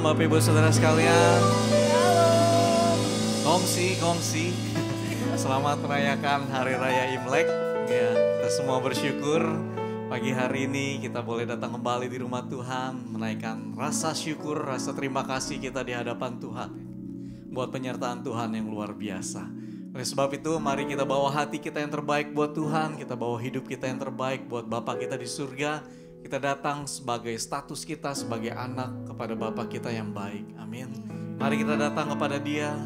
Shalom Bapak Ibu Saudara sekalian. Kongsi. Selamat merayakan Hari Raya Imlek. Ya, kita semua bersyukur pagi hari ini kita boleh datang kembali di rumah Tuhan, menaikkan rasa syukur, rasa terima kasih kita di hadapan Tuhan buat penyertaan Tuhan yang luar biasa. Oleh sebab itu, mari kita bawa hati kita yang terbaik buat Tuhan, kita bawa hidup kita yang terbaik buat Bapa kita di surga. Kita datang sebagai status kita sebagai anak kepada Bapa kita yang baik. Amin. Mari kita datang kepada Dia.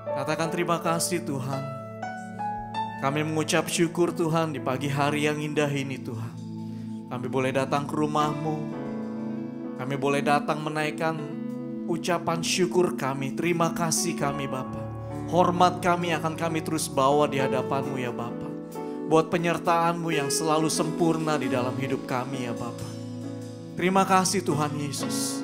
Katakan terima kasih Tuhan. Kami mengucap syukur Tuhan di pagi hari yang indah ini Tuhan. Kami boleh datang ke rumah-Mu. Kami boleh datang menaikkan ucapan syukur kami. Terima kasih kami Bapa. Hormat kami akan kami terus bawa di hadapan-Mu ya Bapa. Buat penyertaan-Mu yang selalu sempurna di dalam hidup kami ya Bapa. Terima kasih Tuhan Yesus.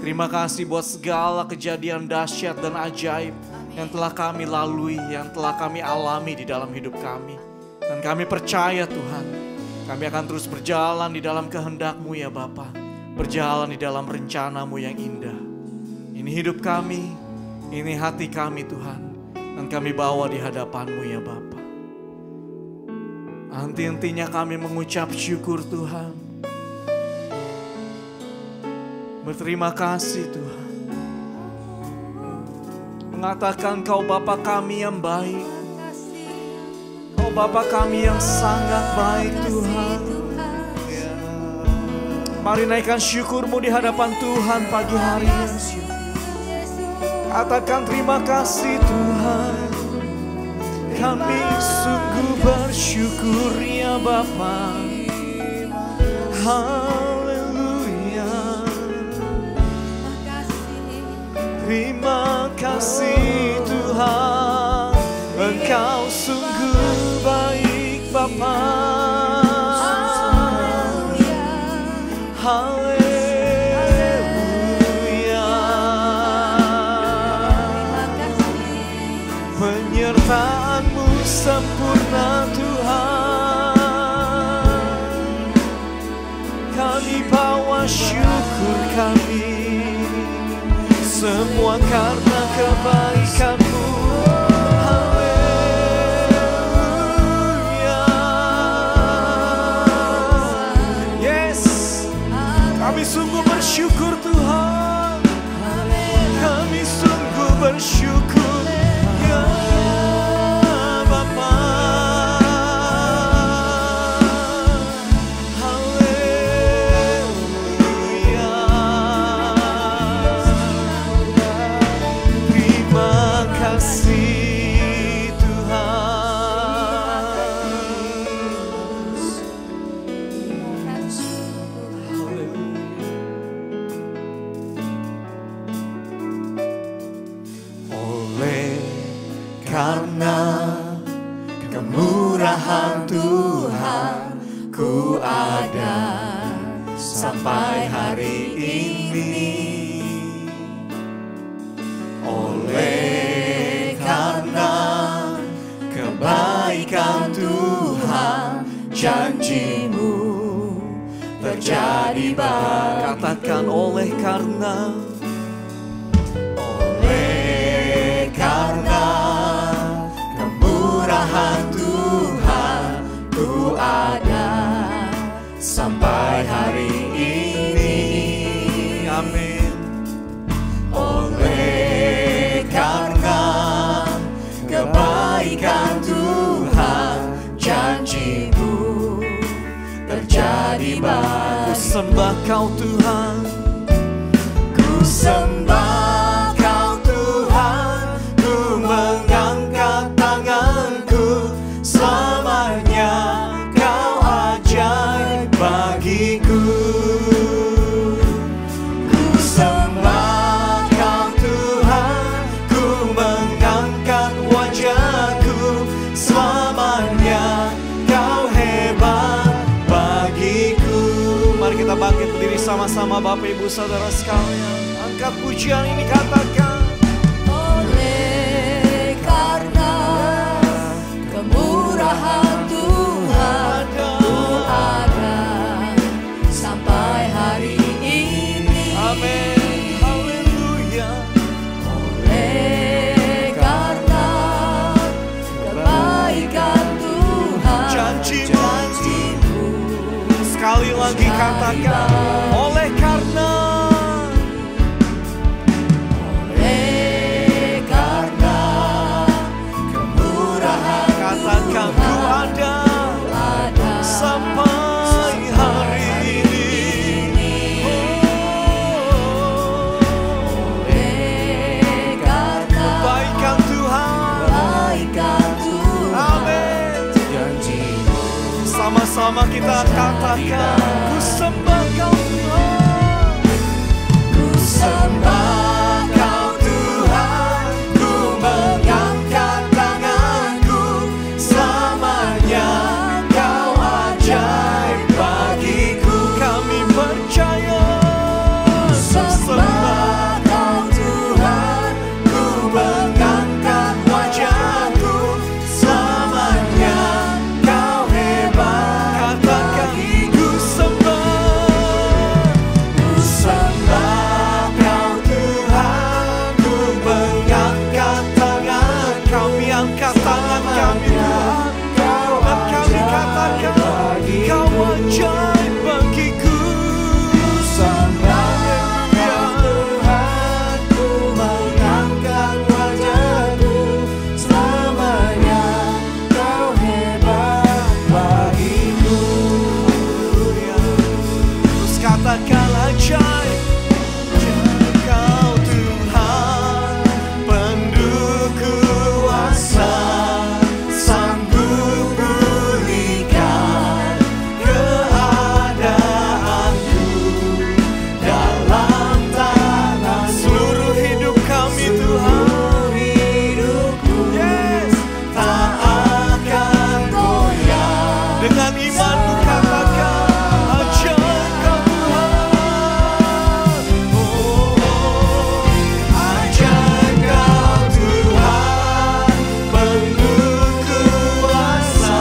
Terima kasih buat segala kejadian dahsyat dan ajaib yang telah kami lalui, yang telah kami alami di dalam hidup kami. Dan kami percaya Tuhan, kami akan terus berjalan di dalam kehendak-Mu ya Bapa. Berjalan di dalam rencana-Mu yang indah. Ini hidup kami, ini hati kami Tuhan. Dan kami bawa di hadapan-Mu ya Bapa. Henti-hentinya kami mengucap syukur Tuhan. Berterima kasih Tuhan. Mengatakan Kau Bapa kami yang baik. Kau Bapa kami yang sangat baik Tuhan. Mari naikkan syukur-Mu di hadapan Tuhan pagi hari ini. Katakan terima kasih Tuhan. Kami sungguh bersyukur ya Bapa. Haleluya. Terima kasih Tuhan. Engkau sungguh baik Bapa. Haleluya. Penyertaan-Mu sempurna Tuhan. Kami bawa syukur kami, semua karena kebaikan-Mu. Haleluya. Yes, kami sungguh bersyukur Tuhan. Kami sungguh bersyukur ya Bapa. Haleluya. Terima kasih Tuhan. Oleh karena kemurahan Tuhan, ku ada sampai hari ini. Oleh karena kebaikan Tuhan, janji-Mu terjadi baik. Katakan oleh karena. Oleh karena kemurahan Tuhan, ku ada sampai hari ini. Amin. Oleh karena kebaikan Tuhan, janji-Mu terjadi baik. Ku sembah Kau Tuhan. Ku sembah Kau Tuhan. Ku mengangkat tanganku. Selamanya Kau ajaib bagiku. Ku sembah Kau Tuhan. Ku mengangkat wajahku. Selamanya Kau hebat bagiku. Mari kita bangkit berdiri sama-sama Bapak Ibu Saudara sekalian. Angkat pujian ini, katakan. Oleh karena kemurahan Tuhan, ku ada sampai hari ini. Amin. Sekali lagi katakan, oleh karena kemurahan katakan ku ada sampai hari ini. Kebaikan Tuhan, amin. Sama-sama kita katakan, ku sembah Kau Tuhan, ku sembah Kau Tuhan, ku mengangkat tanganku, selamanya Kau ajaib bagiku. kami percaya. Ku sembah Kau Tuhan, ku mengangkat wajahku, selamanya Kau hebat Katakan, bagiku. ku sembah. Ku sembah Kau Tuhan, ku mengangkat tangan. Kami angkat tangan kami Tuhan, dan kami katakan, Kau ajaib bagiku. Sembah Kau Tuhan, ku mengangkat wajahku, selamanya Kau hebat bagiku. Terus katakan ajaib. Kau Tuhan, pendukung kuasa, sanggup pulihkan keadaanku dalam tangan. Seluruh hidup kami Tuhan, yes, Tak akan goyah. dengan imanmu katakan ajaib Kau Tuhan. Oh, Ajaib Kau Tuhan, pendukung kuasa,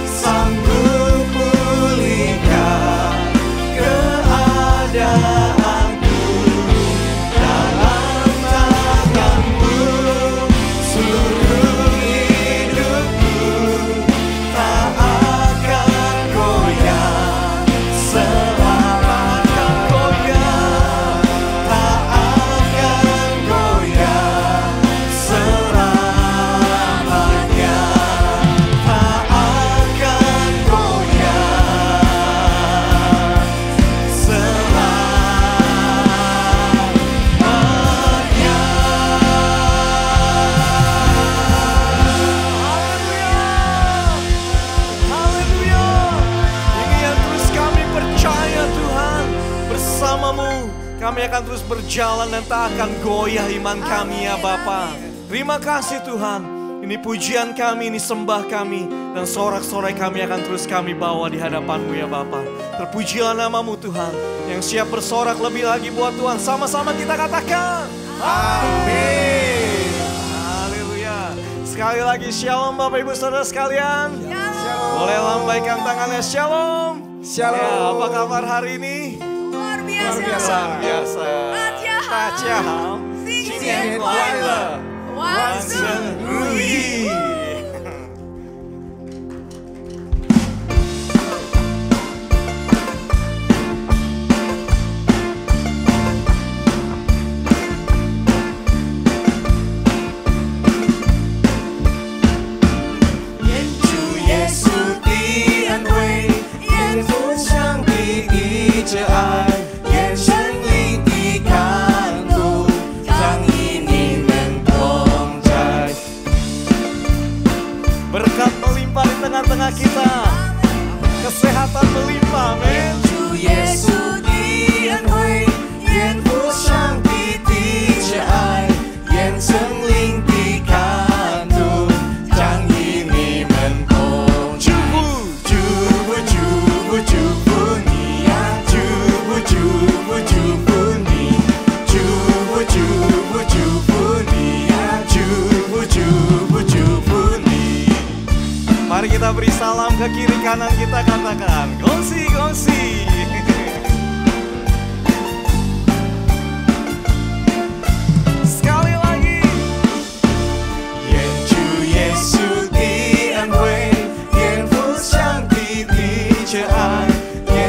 sanggup pulihkan keadaanku dalam tangan-Mu. Seluruh hidupku tak akan goyah, selamanya goyah. tak akan goyah, selamanya tak akan goyah, Haleluya. Ini yang terus kami percaya Tuhan. Bersama-Mu kami akan terus berjalan dan tak akan goyah iman kami ya Bapa. Terima kasih Tuhan. Ini pujian kami, ini sembah kami, dan sorak-sorai kami akan terus kami bawa di hadapan-Mu ya Bapa. Terpujilah nama-Mu Tuhan, yang siap bersorak lebih lagi buat Tuhan. Sama-sama kita katakan, amin. Haleluya. Sekali lagi shalom Bapak Ibu Saudara sekalian. Boleh lambaikan tangannya, shalom. Shalom. Ya, apa kabar hari ini? luar Luar biasa. Tachaham. Xinyan Kuaile. Wansen Rui. Berkat melimpah di tengah-tengah kita, kesehatan melimpah, amin. 主耶稣的恩惠，愿福上帝的慈爱，愿圣灵的感动，将与你们同在。祝福，祝福，祝福你呀！祝福，祝福，祝福你！祝福，祝福，祝福你呀！祝福，祝福，祝福你！ Mari kita beri salam ke kiri kanan, kita katakan gongsi gongsi. Sekali lagi. 愿主耶稣的恩惠，愿父上帝的慈爱，愿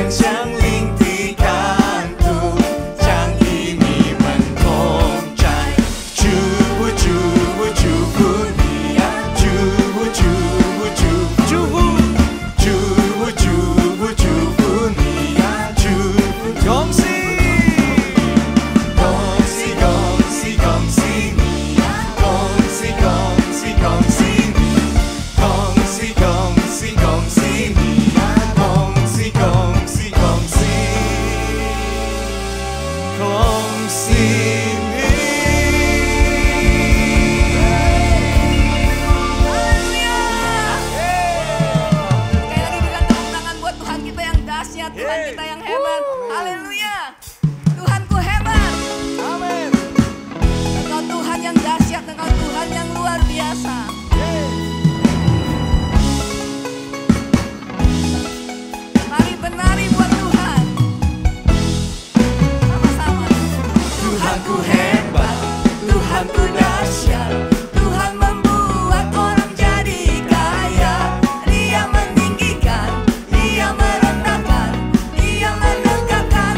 Haleluya, Tuhan kita yang hebat. Haleluya. Tuhanku hebat. Amin. Engkau Tuhan yang dahsyat, Engkau Tuhan yang luar biasa. Mari benari buat Tuhan. Sama-sama. Tuhanku hebat, Tuhanku dahsyat, Tuhan membuat orang jadi kaya. Dia meninggikan, Dia merendahkan, Dia menegakkan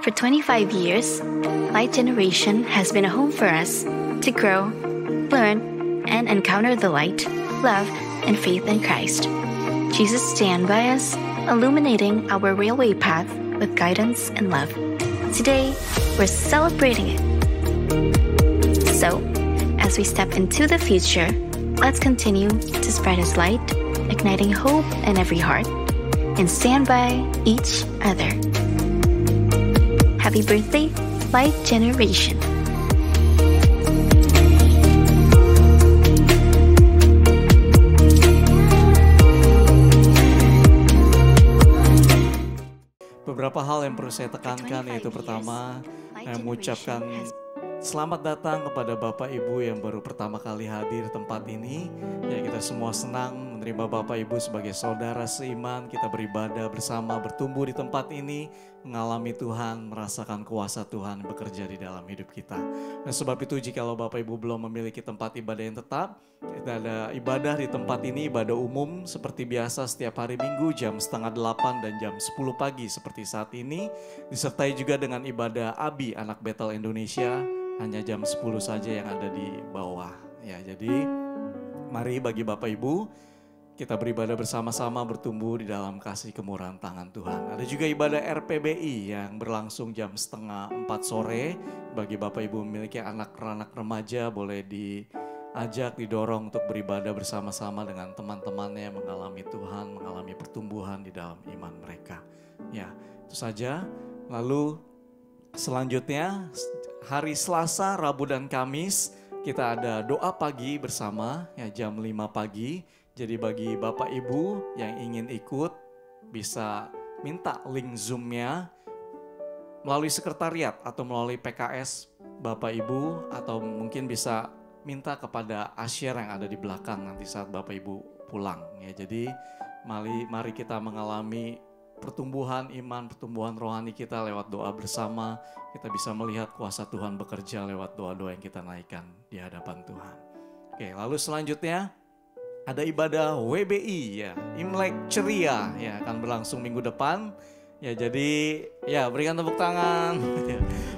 For 25 years, Light Generation has been a home for us to grow, learn, and encounter the light, love, and faith in Christ. Jesus stand by us, illuminating our railway path with guidance and love. Today, we're celebrating it. So, as we step into the future, let's continue to spread His light, igniting hope in every heart, and stand by each other. Happy birthday, Light Generation. Beberapa hal yang perlu saya tekankan yaitu pertama, saya mengucapkan selamat datang kepada Bapak Ibu yang baru pertama kali hadir tempat ini. Ya, kita semua senang menerima Bapak Ibu sebagai saudara seiman. Kita beribadah bersama, bertumbuh di tempat ini, mengalami Tuhan, merasakan kuasa Tuhan bekerja di dalam hidup kita. Dan sebab itu jikalau Bapak Ibu belum memiliki tempat ibadah yang tetap, kita ada ibadah di tempat ini, ibadah umum seperti biasa setiap hari Minggu jam 7:30 dan jam 10 pagi seperti saat ini. Disertai juga dengan ibadah ABI Anak Betel Indonesia, hanya jam 10 saja yang ada di bawah. Ya, jadi mari bagi Bapak Ibu, kita beribadah bersama-sama, bertumbuh di dalam kasih kemurahan tangan Tuhan. Ada juga ibadah RPBI yang berlangsung jam 3:30 sore. Bagi Bapak Ibu memiliki anak-anak remaja, boleh diajak, didorong untuk beribadah bersama-sama dengan teman-temannya, mengalami Tuhan, mengalami pertumbuhan di dalam iman mereka. Ya, itu saja. Lalu selanjutnya hari Selasa, Rabu, dan Kamis kita ada doa pagi bersama ya jam 5 pagi. Jadi bagi Bapak Ibu yang ingin ikut bisa minta link Zoom-nya melalui sekretariat atau melalui PKS Bapak Ibu, atau mungkin bisa minta kepada Asyir yang ada di belakang nanti saat Bapak Ibu pulang ya. Jadi mari kita mengalami pertumbuhan iman, pertumbuhan rohani kita lewat doa bersama. Kita bisa melihat kuasa Tuhan bekerja lewat doa-doa yang kita naikkan di hadapan Tuhan. Oke, lalu selanjutnya ada ibadah WBI ya, Imlek Ceria ya, akan berlangsung minggu depan. Ya, jadi ya berikan tepuk tangan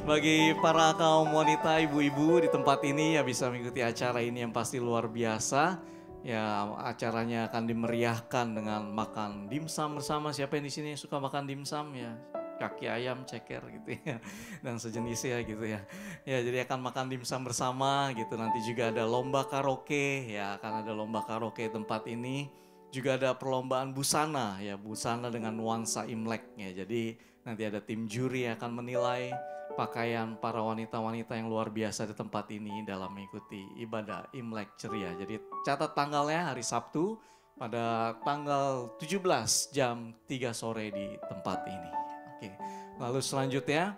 bagi para kaum wanita, ibu-ibu di tempat ini ya, bisa mengikuti acara ini yang pasti luar biasa. Ya, acaranya akan dimeriahkan dengan makan dimsum bersama. Siapa yang di sini suka makan dimsum ya? Kaki ayam, ceker gitu ya, dan sejenisnya gitu ya. Ya, jadi akan makan dimsum bersama gitu. Nanti juga ada lomba karaoke ya, akan ada lomba karaoke tempat ini. Juga ada perlombaan busana ya, busana dengan nuansa Imlek ya. Jadi nanti ada tim juri yang akan menilai pakaian para wanita-wanita yang luar biasa di tempat ini dalam mengikuti ibadah Imlek Ceria. Jadi catat tanggalnya hari Sabtu pada tanggal 17 jam 3 sore di tempat ini. Oke. Lalu selanjutnya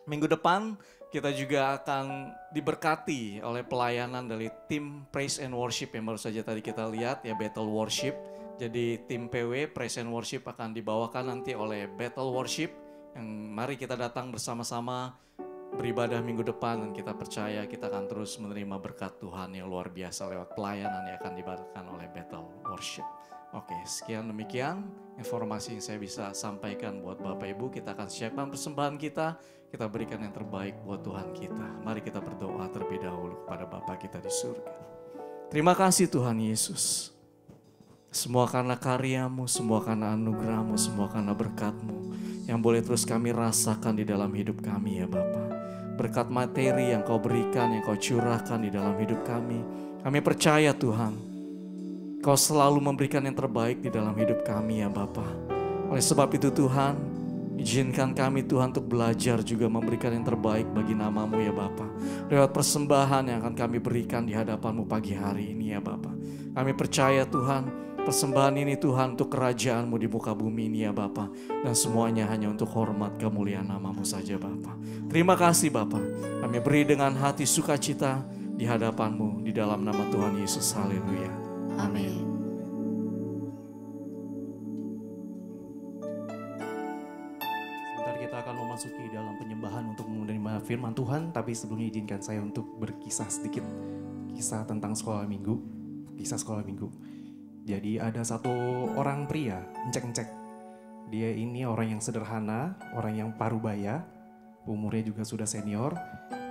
minggu depan kita juga akan diberkati oleh pelayanan dari tim Praise and Worship yang baru saja tadi kita lihat ya, Battle Worship. Jadi tim PW Praise and Worship akan dibawakan nanti oleh Battle Worship. Yang mari kita datang bersama-sama beribadah minggu depan, dan kita percaya kita akan terus menerima berkat Tuhan yang luar biasa lewat pelayanan yang akan dibawakan oleh Battle Worship. Oke, sekian demikian informasi yang saya bisa sampaikan buat Bapak Ibu. Kita akan siapkan persembahan kita berikan yang terbaik buat Tuhan kita. Mari kita berdoa terlebih dahulu kepada Bapa kita di surga. Terima kasih Tuhan Yesus. Semua karena karya-Mu, semua karena anugerah-Mu, semua karena berkat-Mu yang boleh terus kami rasakan di dalam hidup kami ya Bapa. Berkat materi yang Kau berikan, yang Kau curahkan di dalam hidup kami. Kami percaya Tuhan, Kau selalu memberikan yang terbaik di dalam hidup kami ya Bapa. Oleh sebab itu Tuhan, izinkan kami Tuhan untuk belajar juga memberikan yang terbaik bagi nama-Mu ya Bapa. Lewat persembahan yang akan kami berikan di hadapan-Mu pagi hari ini ya Bapa. Kami percaya Tuhan, persembahan ini Tuhan untuk kerajaan-Mu di muka bumi ini ya Bapa. Dan semuanya hanya untuk hormat kemuliaan nama-Mu saja Bapa. Terima kasih Bapa. Kami beri dengan hati sukacita di hadapan-Mu di dalam nama Tuhan Yesus. Haleluya. Amin. Sebentar kita akan memasuki dalam penyembahan untuk menerima firman Tuhan. Tapi sebelumnya izinkan saya untuk berkisah sedikit. Kisah tentang sekolah minggu. Kisah sekolah minggu. Jadi ada satu orang pria, encek-encek. Dia ini orang yang sederhana, orang yang parubaya. umurnya juga sudah senior.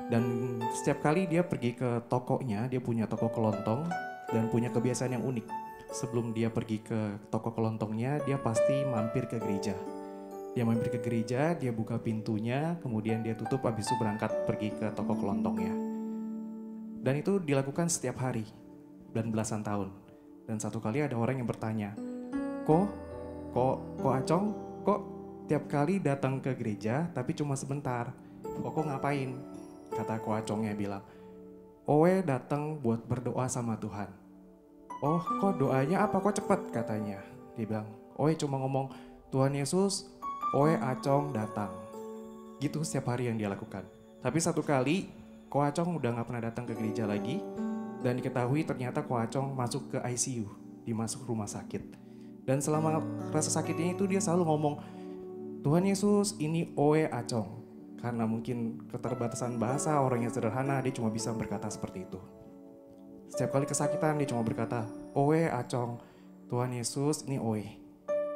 Dan setiap kali dia pergi ke tokonya, dia punya toko kelontong dan punya kebiasaan yang unik. Sebelum dia pergi ke toko kelontongnya, dia pasti mampir ke gereja. Dia mampir ke gereja, dia buka pintunya, kemudian dia tutup, habis itu berangkat pergi ke toko kelontongnya. Dan itu dilakukan setiap hari dan belasan tahun. Dan satu kali ada orang yang bertanya, Kok Acong, kok tiap kali datang ke gereja tapi cuma sebentar? Kok ngapain? Kata Ko Acongnya bilang, Owe datang buat berdoa sama Tuhan. Oh, kok doanya apa? Kok cepet? Katanya. Dia bilang, Owe cuma ngomong, Tuhan Yesus, Owe Acong datang. Gitu setiap hari yang dia lakukan. Tapi satu kali, Ko Acong udah gak pernah datang ke gereja lagi. Dan diketahui ternyata Ko Acong masuk ke ICU, dimasuk rumah sakit. Dan selama rasa sakitnya itu dia selalu ngomong, Tuhan Yesus, ini Owe Acong. Karena mungkin keterbatasan bahasa, orang yang sederhana, dia cuma bisa berkata seperti itu. Setiap kali kesakitan, dia cuma berkata, Owe Acong, Tuhan Yesus, ini Owe.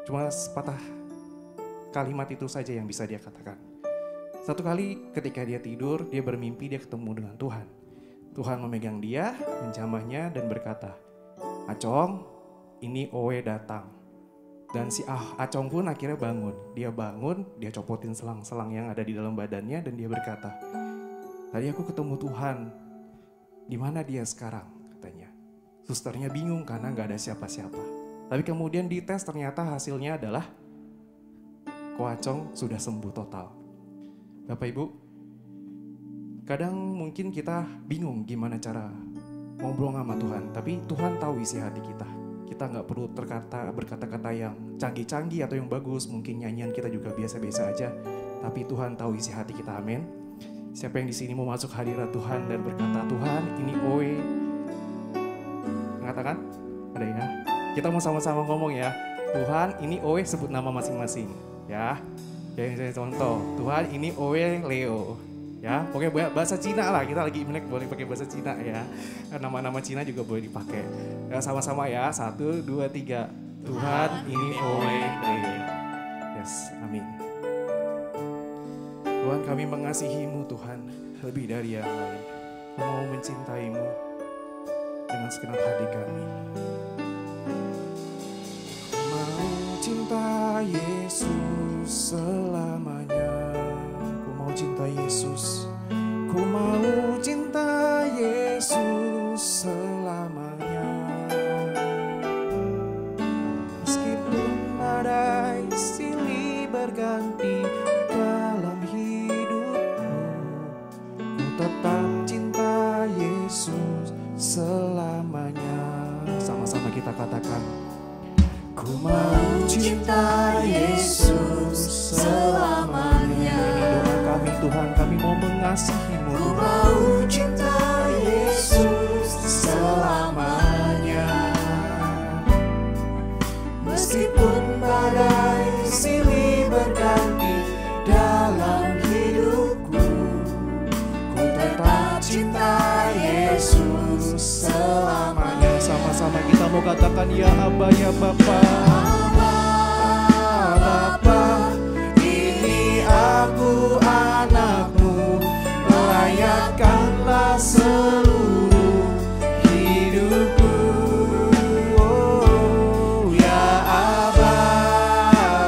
Cuma sepatah kalimat itu saja yang bisa dia katakan. Satu kali ketika dia tidur, dia bermimpi dia ketemu dengan Tuhan. Tuhan memegang dia, menjamahnya dan berkata, Acong, ini Owe datang. Dan si Acong pun akhirnya bangun. Dia bangun, dia copotin selang-selang yang ada di dalam badannya dan dia berkata, tadi aku ketemu Tuhan, di mana dia sekarang? Katanya. Susternya bingung karena gak ada siapa-siapa. Tapi kemudian dites ternyata hasilnya adalah Ko Acong sudah sembuh total. Bapak Ibu, kadang mungkin kita bingung gimana cara ngobrol sama Tuhan, tapi Tuhan tahu isi hati kita. Kita nggak perlu berkata-kata yang canggih-canggih atau yang bagus. Mungkin nyanyian kita juga biasa-biasa aja. Tapi Tuhan tahu isi hati kita, amin. Siapa yang di sini mau masuk hadirat Tuhan dan berkata, Tuhan ini Owe. Mengatakan? Ada ya? Kita mau sama-sama ngomong ya. Tuhan ini Owe, sebut nama masing-masing. Ya, kayak misalnya contoh. Tuhan ini Owe Leo. Ya, pokoknya bahasa Cina lah, kita lagi Imlek boleh pakai bahasa Cina ya. Nama-nama Cina juga boleh dipakai. Ya, sama-sama ya, 1, 2, 3. Tuhan ini Owe Leo. Yes, amin. Tuhan, kami mengasihi-Mu Tuhan, lebih dari yang lain. Kami mau mencintai-Mu dengan segenap hati kami. Mau cinta Yesus selamanya. Cinta Yesus, ku mau cinta Yesus selamanya. Meskipun badai silih berganti dalam hidupku, ku tetap cinta Yesus selamanya. Sama-sama kita katakan, ku mau cinta Yesus selamanya. Tuhan, kami mau mengasihi-Mu. Ku mau cinta Yesus selamanya. Meskipun badai silih berganti dalam hidupku, ku tetap cinta Yesus selamanya. Sama-sama kita mau katakan, ya Aba, ya Bapa. Aku anakmu, layakkanlah seluruh hidupku. Oh, ya Aba,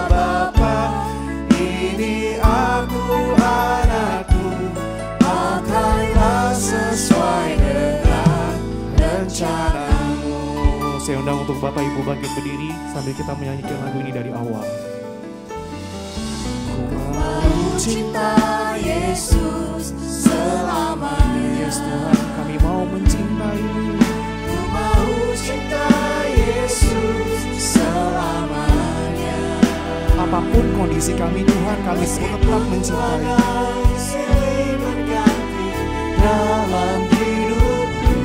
Bapa, ini aku anakmu, pakailah sesuai dengan rencanamu. Saya undang untuk Bapak Ibu bangkit berdiri sambil kita menyanyikan lagu ini dari awal. Cinta Yesus selamanya. Yes Tuhan, kami mau mencintai-Mu. Ku mau cinta Yesus selamanya. Apapun kondisi kami Tuhan, kami tetap mencintai-Mu. Dalam hidupku,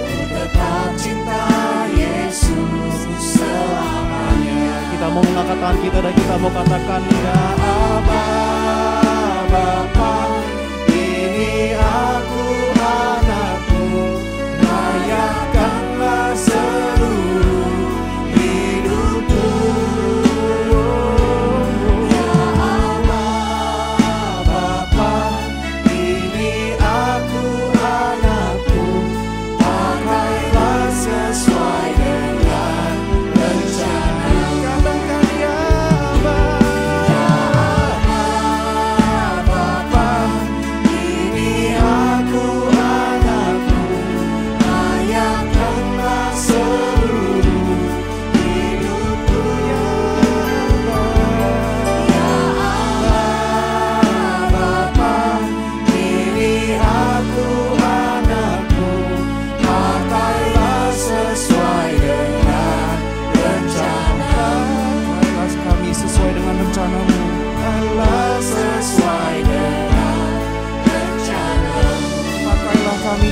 ku tetap cinta Yesus selamanya. Kita mau mengangkat tangan kita dan kita mau katakan, ya Aba, Bapa, ini aku anakmu, layakkanlah seluruh hidupku. Ya Aba,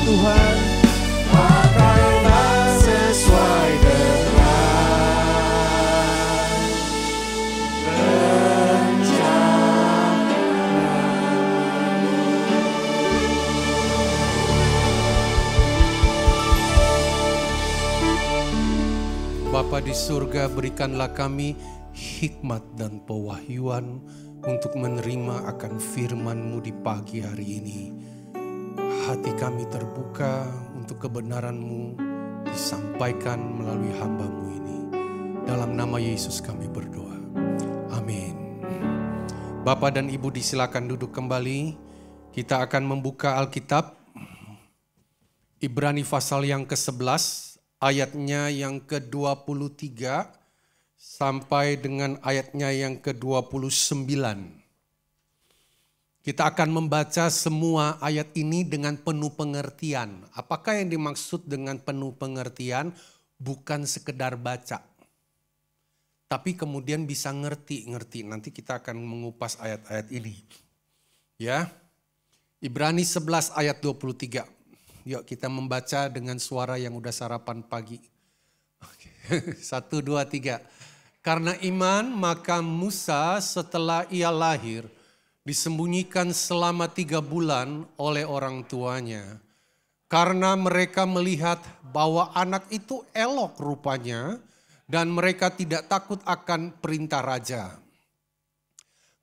Tuhan, pakailah sesuai dengan rencana. Bapa di surga, berikanlah kami hikmat dan pewahyuan untuk menerima akan firman-Mu di pagi hari ini. Hati kami terbuka untuk kebenaran-Mu disampaikan melalui hamba-Mu ini. Dalam nama Yesus kami berdoa. Amin. Bapak dan Ibu disilakan duduk kembali. Kita akan membuka Alkitab. Ibrani pasal yang ke-11, ayatnya yang ke-23 sampai dengan ayatnya yang ke-29. Kita akan membaca semua ayat ini dengan penuh pengertian. Apakah yang dimaksud dengan penuh pengertian? Bukan sekedar baca, tapi kemudian bisa ngerti. Nanti kita akan mengupas ayat-ayat ini. Ya, Ibrani 11 ayat 23. Yuk kita membaca dengan suara yang udah sarapan pagi. Oke. 1, 2, 3. Karena iman maka Musa setelah ia lahir disembunyikan selama 3 bulan oleh orang tuanya. Karena mereka melihat bahwa anak itu elok rupanya dan mereka tidak takut akan perintah raja.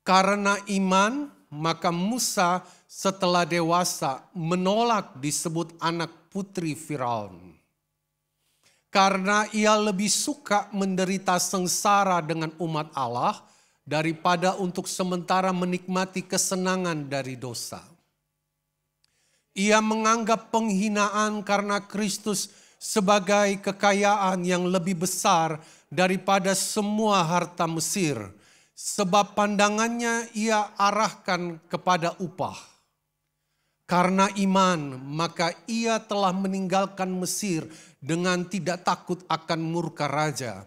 Karena iman maka Musa setelah dewasa menolak disebut anak putri Firaun. Karena ia lebih suka menderita sengsara dengan umat Allah daripada untuk sementara menikmati kesenangan dari dosa. Ia menganggap penghinaan karena Kristus sebagai kekayaan yang lebih besar daripada semua harta Mesir. Sebab pandangannya ia arahkan kepada upah. Karena iman, maka ia telah meninggalkan Mesir dengan tidak takut akan murka raja.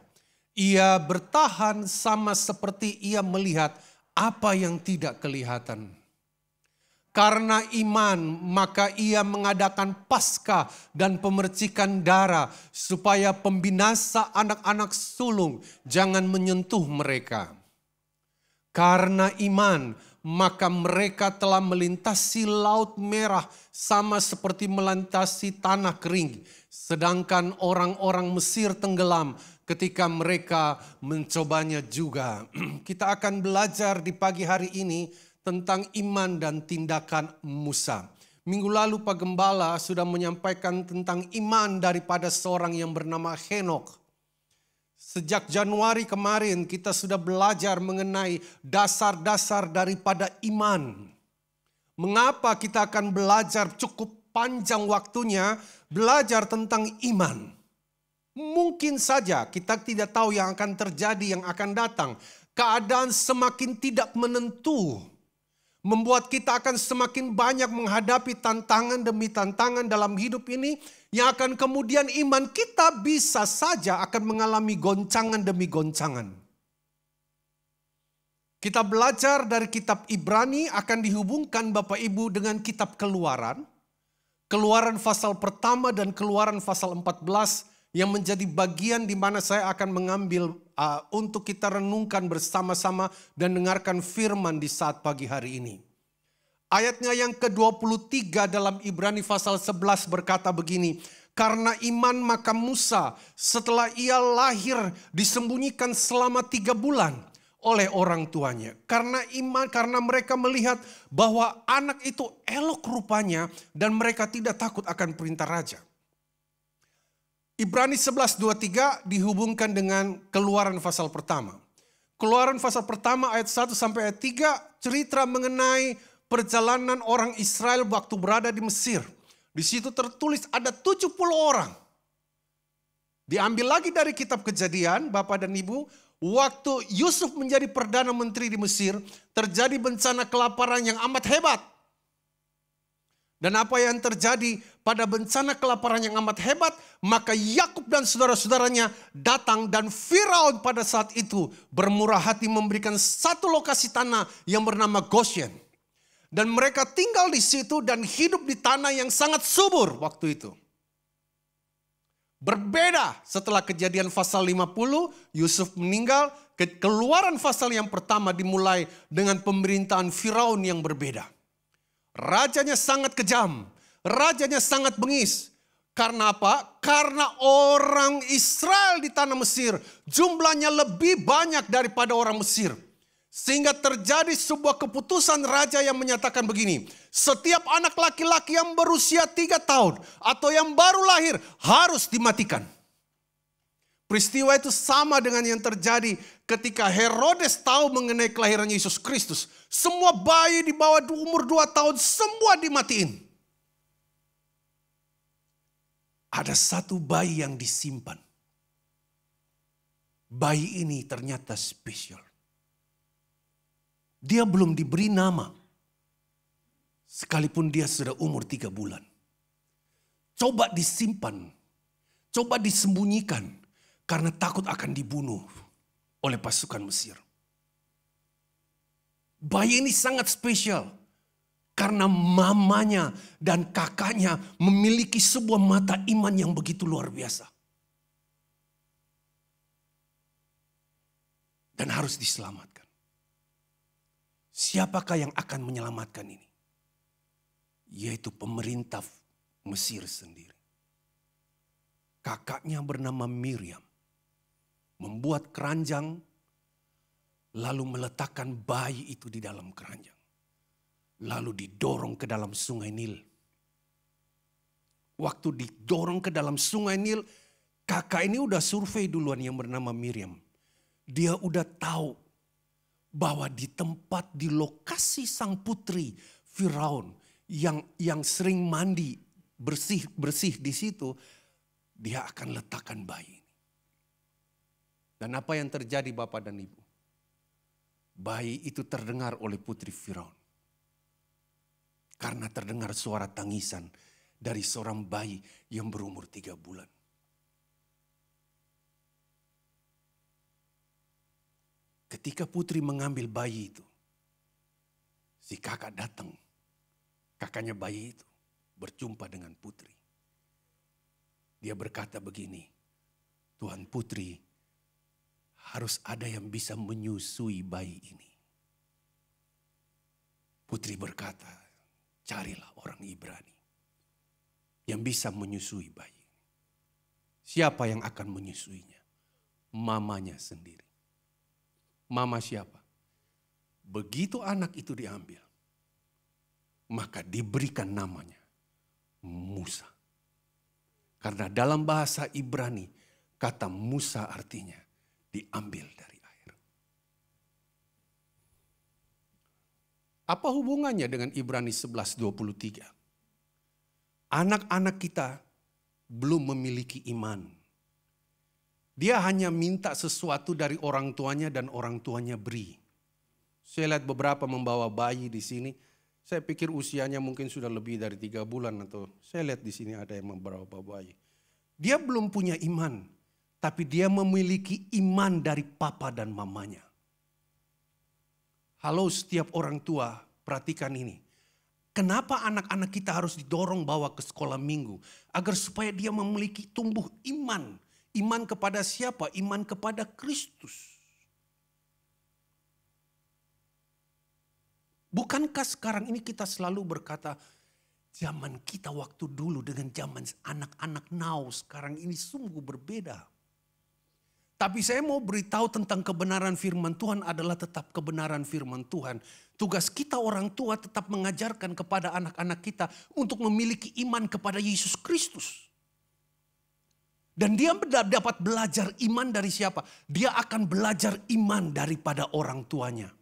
Ia bertahan sama seperti ia melihat apa yang tidak kelihatan. Karena iman, maka ia mengadakan Paskah dan pemercikan darah supaya pembinasa anak-anak sulung jangan menyentuh mereka. Karena iman, maka mereka telah melintasi Laut Merah sama seperti melintasi tanah kering. Sedangkan orang-orang Mesir tenggelam ketika mereka mencobanya juga. Kita akan belajar di pagi hari ini tentang iman dan tindakan Musa. Minggu lalu Pak Gembala sudah menyampaikan tentang iman daripada seorang yang bernama Henokh. Sejak Januari kemarin kita sudah belajar mengenai dasar-dasar daripada iman. Mengapa kita akan belajar cukup panjang waktunya belajar tentang iman? Mungkin saja kita tidak tahu yang akan terjadi, yang akan datang. Keadaan semakin tidak menentu. Membuat kita akan semakin banyak menghadapi tantangan demi tantangan dalam hidup ini. Yang akan kemudian iman kita bisa saja akan mengalami goncangan demi goncangan. Kita belajar dari kitab Ibrani akan dihubungkan Bapak Ibu dengan kitab Keluaran. Keluaran pasal pertama dan Keluaran pasal 14 yang menjadi bagian di mana saya akan mengambil untuk kita renungkan bersama-sama dan dengarkan firman di saat pagi hari ini. Ayatnya yang ke-23 dalam Ibrani pasal 11 berkata begini. Karena iman maka Musa setelah ia lahir disembunyikan selama 3 bulan oleh orang tuanya. Karena iman, karena mereka melihat bahwa anak itu elok rupanya dan mereka tidak takut akan perintah raja. Ibrani 11:23 dihubungkan dengan Keluaran pasal pertama. Keluaran pasal pertama ayat 1 sampai ayat 3 cerita mengenai perjalanan orang Israel waktu berada di Mesir. Di situ tertulis ada 70 orang. Diambil lagi dari kitab Kejadian, Bapak dan Ibu, waktu Yusuf menjadi Perdana Menteri di Mesir, terjadi bencana kelaparan yang amat hebat. Dan apa yang terjadi pada bencana kelaparan yang amat hebat, maka Yakub dan saudara-saudaranya datang dan Firaun pada saat itu bermurah hati memberikan satu lokasi tanah yang bernama Goshen. Dan mereka tinggal di situ dan hidup di tanah yang sangat subur waktu itu. Berbeda setelah Kejadian pasal 50, Yusuf meninggal. Keluaran pasal yang pertama dimulai dengan pemerintahan Firaun yang berbeda. Rajanya sangat kejam, rajanya sangat bengis. Karena apa? Karena orang Israel di tanah Mesir jumlahnya lebih banyak daripada orang Mesir. Sehingga terjadi sebuah keputusan raja yang menyatakan begini. Setiap anak laki-laki yang berusia 3 tahun atau yang baru lahir harus dimatikan. Peristiwa itu sama dengan yang terjadi ketika Herodes tahu mengenai kelahiran Yesus Kristus. Semua bayi di bawah umur 2 tahun semua dimatiin. Ada satu bayi yang disimpan. Bayi ini ternyata spesial. Dia belum diberi nama. Sekalipun dia sudah umur 3 bulan. Coba disimpan. Coba disembunyikan. Karena takut akan dibunuh oleh pasukan Mesir. Bayi ini sangat spesial. Karena mamanya dan kakaknya memiliki sebuah mata iman yang begitu luar biasa. Dan harus diselamatkan. Siapakah yang akan menyelamatkan ini? Yaitu pemerintah Mesir sendiri. Kakaknya bernama Miriam. Membuat keranjang. Lalu meletakkan bayi itu di dalam keranjang. Lalu didorong ke dalam sungai Nil. Waktu didorong ke dalam sungai Nil. Kakak ini udah survei duluan yang bernama Miriam. Dia udah tahu. Bahwa di tempat, di lokasi sang putri Firaun yang sering mandi bersih di situ, dia akan letakkan bayi ini. Dan apa yang terjadi Bapak dan Ibu? Bayi itu terdengar oleh putri Firaun. Karena terdengar suara tangisan dari seorang bayi yang berumur 3 bulan. Ketika putri mengambil bayi itu, si kakak datang. Kakaknya bayi itu berjumpa dengan putri. Dia berkata begini, Tuhan putri, harus ada yang bisa menyusui bayi ini. Putri berkata, carilah orang Ibrani yang bisa menyusui bayi. Siapa yang akan menyusuinya? Mamanya sendiri. Mama siapa? Begitu anak itu diambil, maka diberikan namanya Musa. Karena dalam bahasa Ibrani, kata Musa artinya diambil dari air. Apa hubungannya dengan Ibrani 11:23? Anak-anak kita belum memiliki iman. Dia hanya minta sesuatu dari orang tuanya dan orang tuanya beri. Saya lihat beberapa membawa bayi di sini. Saya pikir usianya mungkin sudah lebih dari 3 bulan atau saya lihat di sini ada yang membawa bayi. Dia belum punya iman, tapi dia memiliki iman dari papa dan mamanya. Halo setiap orang tua, perhatikan ini. Kenapa anak-anak kita harus didorong bawa ke sekolah minggu? Agar supaya dia memiliki tumbuh iman. Iman kepada siapa? Iman kepada Kristus. Bukankah sekarang ini kita selalu berkata, zaman kita waktu dulu dengan zaman anak-anak now sekarang ini sungguh berbeda. Tapi saya mau beritahu tentang kebenaran firman Tuhan adalah tetap kebenaran firman Tuhan. Tugas kita orang tua tetap mengajarkan kepada anak-anak kita untuk memiliki iman kepada Yesus Kristus. Dan dia dapat belajar iman dari siapa? Dia akan belajar iman daripada orang tuanya.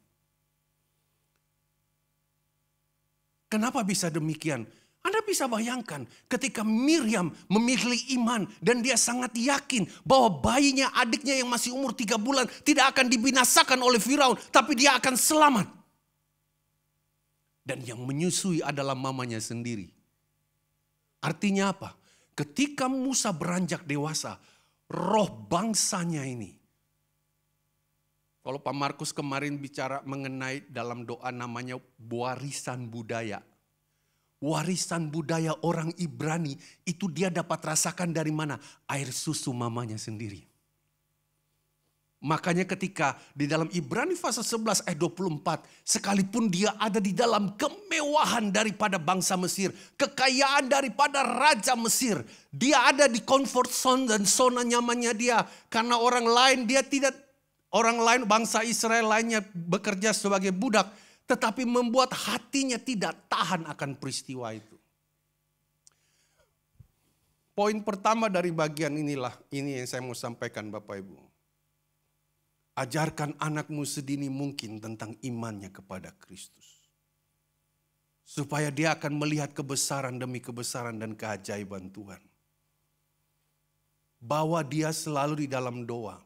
Kenapa bisa demikian? Anda bisa bayangkan ketika Miriam memiliki iman dan dia sangat yakin bahwa bayinya, adiknya yang masih umur 3 bulan tidak akan dibinasakan oleh Firaun, tapi dia akan selamat. Dan yang menyusui adalah mamanya sendiri. Artinya apa? Ketika Musa beranjak dewasa, roh bangsanya ini Kalau Pak Markus kemarin bicara mengenai dalam doa namanya warisan budaya. Warisan budaya orang Ibrani itu dia dapat rasakan dari mana? Air susu mamanya sendiri. Makanya ketika di dalam Ibrani pasal 11 ayat 24. Sekalipun dia ada di dalam kemewahan daripada bangsa Mesir. Kekayaan daripada Raja Mesir. Dia ada di comfort zone dan zona nyamannya dia. Karena orang lain dia tidak, orang lain bangsa Israel lainnya bekerja sebagai budak. Tetapi membuat hatinya tidak tahan akan peristiwa itu. Poin pertama dari bagian inilah, ini yang saya mau sampaikan Bapak Ibu. Ajarkan anakmu sedini mungkin tentang imannya kepada Kristus. Supaya dia akan melihat kebesaran demi kebesaran dan keajaiban Tuhan. Bawa dia selalu di dalam doa.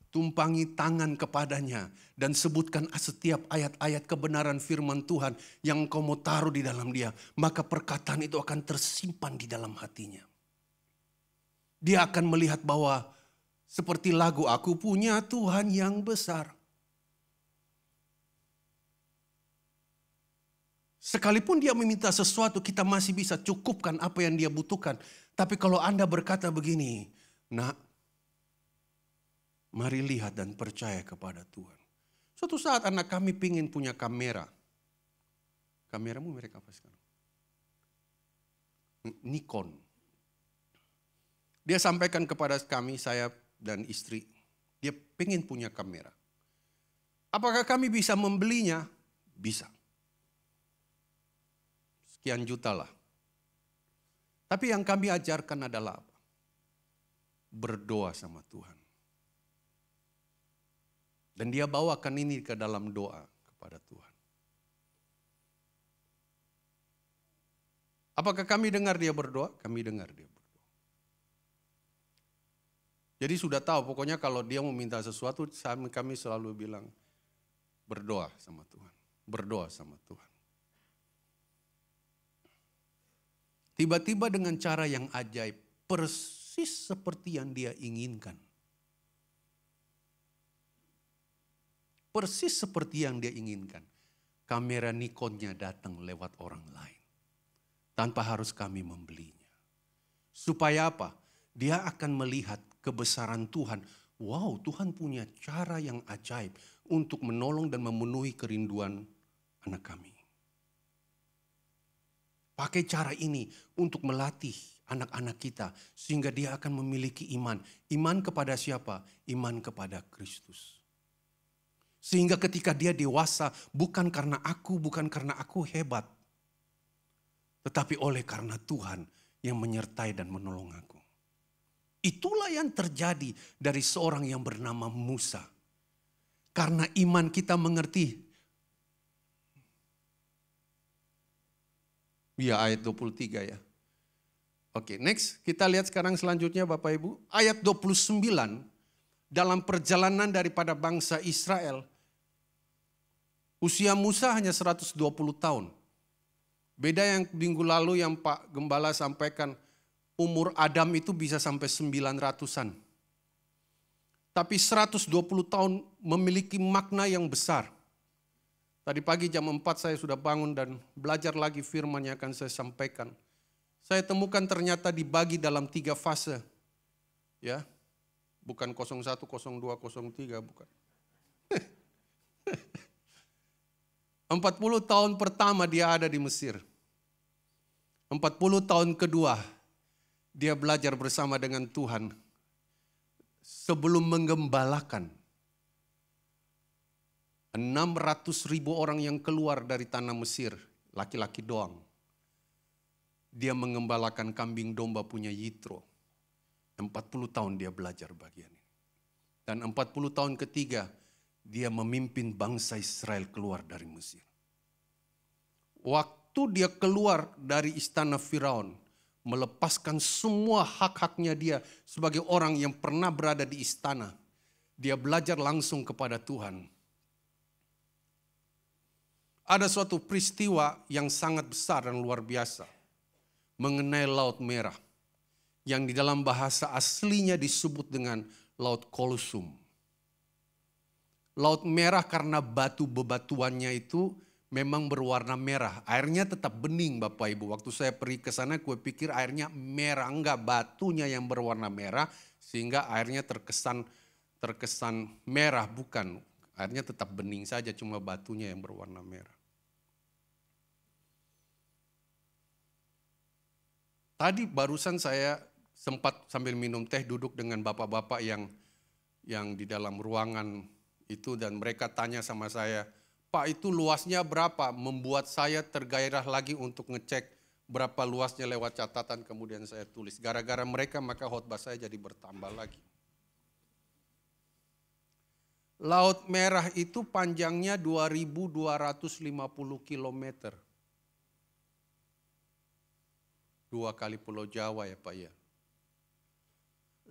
Tumpangi tangan kepadanya dan sebutkan setiap ayat-ayat kebenaran firman Tuhan yang kau mau taruh di dalam dia. Maka perkataan itu akan tersimpan di dalam hatinya. Dia akan melihat bahwa seperti lagu Aku Punya Tuhan Yang Besar. Sekalipun dia meminta sesuatu, kita masih bisa cukupkan apa yang dia butuhkan. Tapi kalau Anda berkata begini, nak, mari lihat dan percaya kepada Tuhan. Suatu saat anak kami pingin punya kamera. Kameramu merek apa sekarang? Nikon. Dia sampaikan kepada kami, saya dan istri, dia pingin punya kamera. Apakah kami bisa membelinya? Bisa. Sekian juta lah. Tapi yang kami ajarkan adalah apa? Berdoa sama Tuhan. Dan dia bawakan ini ke dalam doa kepada Tuhan. Apakah kami dengar dia berdoa? Kami dengar dia berdoa. Jadi sudah tahu pokoknya kalau dia mau minta sesuatu kami selalu bilang berdoa sama Tuhan. Berdoa sama Tuhan. Tiba-tiba dengan cara yang ajaib, persis seperti yang dia inginkan. Persis seperti yang dia inginkan. Kamera Nikonnya datang lewat orang lain. Tanpa harus kami membelinya. Supaya apa? Dia akan melihat kebesaran Tuhan. Wow, Tuhan punya cara yang ajaib untuk menolong dan memenuhi kerinduan anak kami. Pakai cara ini untuk melatih anak-anak kita sehingga dia akan memiliki iman. Iman kepada siapa? Iman kepada Kristus. Sehingga ketika dia dewasa, bukan karena aku hebat. Tetapi oleh karena Tuhan yang menyertai dan menolong aku. Itulah yang terjadi dari seorang yang bernama Musa. Karena iman kita mengerti. Ya ayat 23 ya. Oke, next kita lihat sekarang selanjutnya Bapak Ibu. Ayat 29 dalam perjalanan daripada bangsa Israel. Usia Musa hanya 120 tahun. Beda yang minggu lalu yang Pak Gembala sampaikan, umur Adam itu bisa sampai 900-an. Tapi 120 tahun memiliki makna yang besar. Tadi pagi jam 4 saya sudah bangun dan belajar lagi firman yang akan saya sampaikan. Saya temukan ternyata dibagi dalam 3 fase. Ya, bukan 01, 02, 03, bukan. 40 tahun pertama dia ada di Mesir. 40 tahun kedua dia belajar bersama dengan Tuhan. Sebelum menggembalakan 600.000 orang yang keluar dari tanah Mesir, laki-laki doang. Dia mengembalakan kambing domba punya Yitro. 40 tahun dia belajar bagian ini. Dan 40 tahun ketiga, dia memimpin bangsa Israel keluar dari Mesir. Waktu dia keluar dari istana Firaun, melepaskan semua hak-haknya dia sebagai orang yang pernah berada di istana. Dia belajar langsung kepada Tuhan. Ada suatu peristiwa yang sangat besar dan luar biasa mengenai Laut Merah, yang di dalam bahasa aslinya disebut dengan Laut Kolsum. Laut Merah karena batu bebatuannya itu memang berwarna merah. Airnya tetap bening Bapak Ibu. Waktu saya pergi ke sana gue pikir airnya merah. Enggak, batunya yang berwarna merah sehingga airnya terkesan merah. Bukan, airnya tetap bening saja, cuma batunya yang berwarna merah. Tadi barusan saya sempat sambil minum teh duduk dengan bapak-bapak yang di dalam ruangan itu dan mereka tanya sama saya, Pak itu luasnya berapa? Membuat saya tergairah lagi untuk ngecek berapa luasnya lewat catatan kemudian saya tulis. Gara-gara mereka maka khotbah saya jadi bertambah lagi. Laut Merah itu panjangnya 2.250 km. 2 kali Pulau Jawa ya Pak ya.